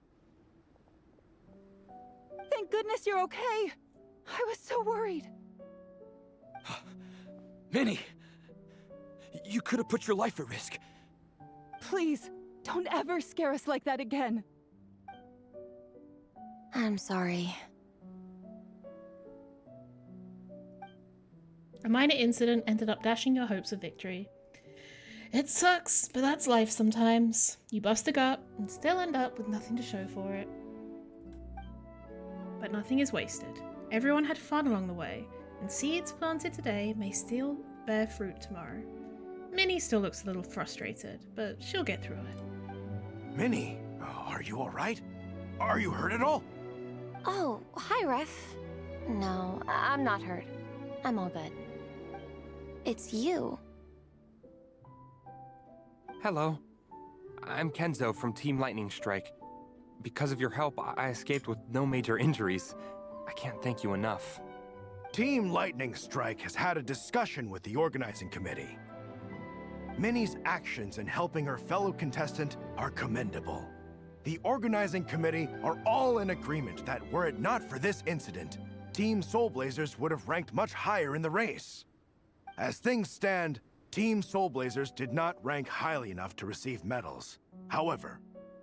Thank goodness you're okay. I was so worried. Minnie! You could have put your life at risk. Please, don't ever scare us like that again. I'm sorry. A minor incident ended up dashing your hopes of victory. It sucks, but that's life sometimes. You bust a gut and still end up with nothing to show for it. But nothing is wasted. Everyone had fun along the way, and seeds planted today may still bear fruit tomorrow. Minnie still looks a little frustrated, but she'll get through it. Minnie, are you alright? Are you hurt at all? Oh, hi, Ref. No, I'm not hurt. I'm all good. It's you. Hello. I'm Kenzo from Team Lightning Strike. Because of your help, I escaped with no major injuries. I can't thank you enough. Team Lightning Strike has had a discussion with the organizing committee. Minnie's actions in helping her fellow contestant are commendable. The organizing committee are all in agreement that were it not for this incident, Team Soulblazers would have ranked much higher in the race. As things stand, Team Soulblazers did not rank highly enough to receive medals. However,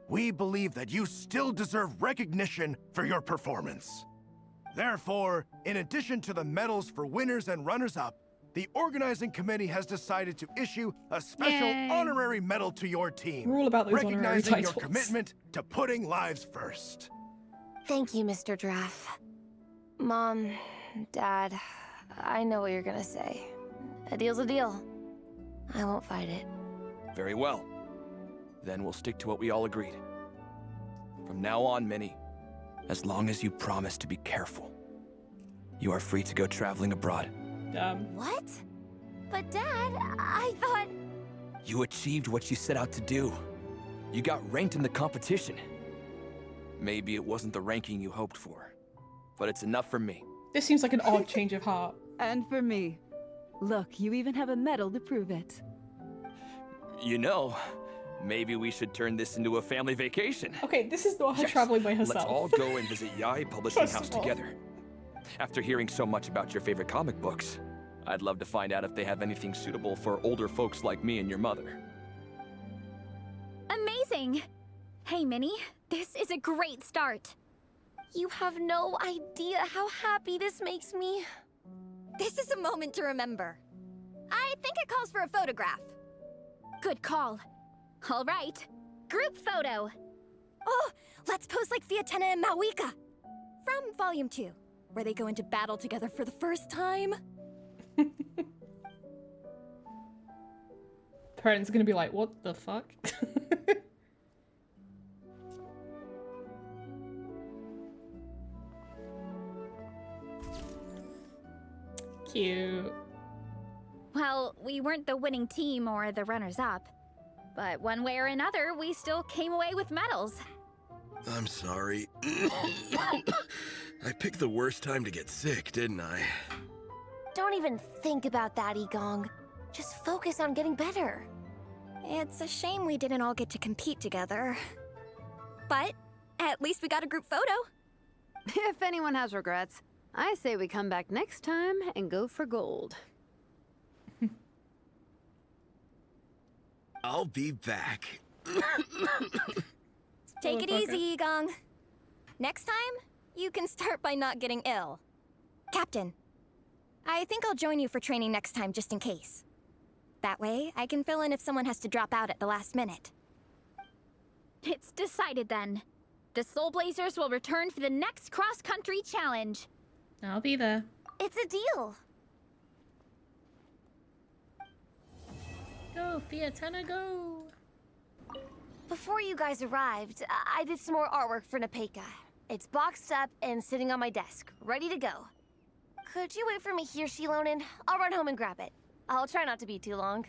we believe that you still deserve recognition for your performance. Therefore, in addition to the medals for winners and runners-up, the organizing committee has decided to issue a special honorary medal to your team, We're all about those honorary recognizing your titles. commitment to putting lives first. Thank you, Mr. Draff. Mom, Dad, I know what you're gonna say. A deal's a deal. I won't fight it. Very well. Then we'll stick to what we all agreed. From now on, Minnie, as long as you promise to be careful, you are free to go traveling abroad. What? But Dad, I thought... You achieved what you set out to do. You got ranked in the competition. Maybe it wasn't the ranking you hoped for, but it's enough for me. This seems like an odd change of heart. And for me. Look, you even have a medal to prove it. You know, maybe we should turn this into a family vacation. Okay, this is not her traveling by herself. Let's all go and visit Yai Publishing First House of all. together. After hearing so much about your favorite comic books, I'd love to find out if they have anything suitable for older folks like me and your mother. Amazing! Hey, Minnie, this is a great start. You have no idea how happy this makes me. This is a moment to remember. I think it calls for a photograph. Good call. All right, group photo. Oh, let's pose like Fiatena and Mawika. From Volume 2, where they go into battle together for the first time. Parents are gonna be like, what the fuck? Cute. Well, we weren't the winning team or the runners-up. But one way or another, we still came away with medals. I'm sorry. I picked the worst time to get sick, didn't I? Don't even think about that, Igong. Just focus on getting better. It's a shame we didn't all get to compete together. But at least we got a group photo. If anyone has regrets, I say we come back next time and go for gold. I'll be back. Take it easy, Igong. Next time, you can start by not getting ill. Captain, I think I'll join you for training next time just in case. That way, I can fill in if someone has to drop out at the last minute. It's decided then. The Soulblazers will return for the next cross-country challenge. I'll be there. It's a deal. Go, Fiatena, go! Before you guys arrived, I did some more artwork for Nepeka. It's boxed up and sitting on my desk, ready to go. Could you wait for me here, Shilonen? I'll run home and grab it. I'll try not to be too long.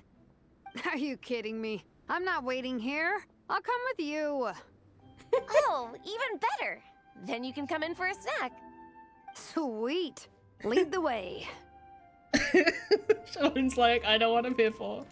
Are you kidding me? I'm not waiting here. I'll come with you. Oh, even better. Then you can come in for a snack. Sweet. Lead the way. Sean's like, I know what I'm here for.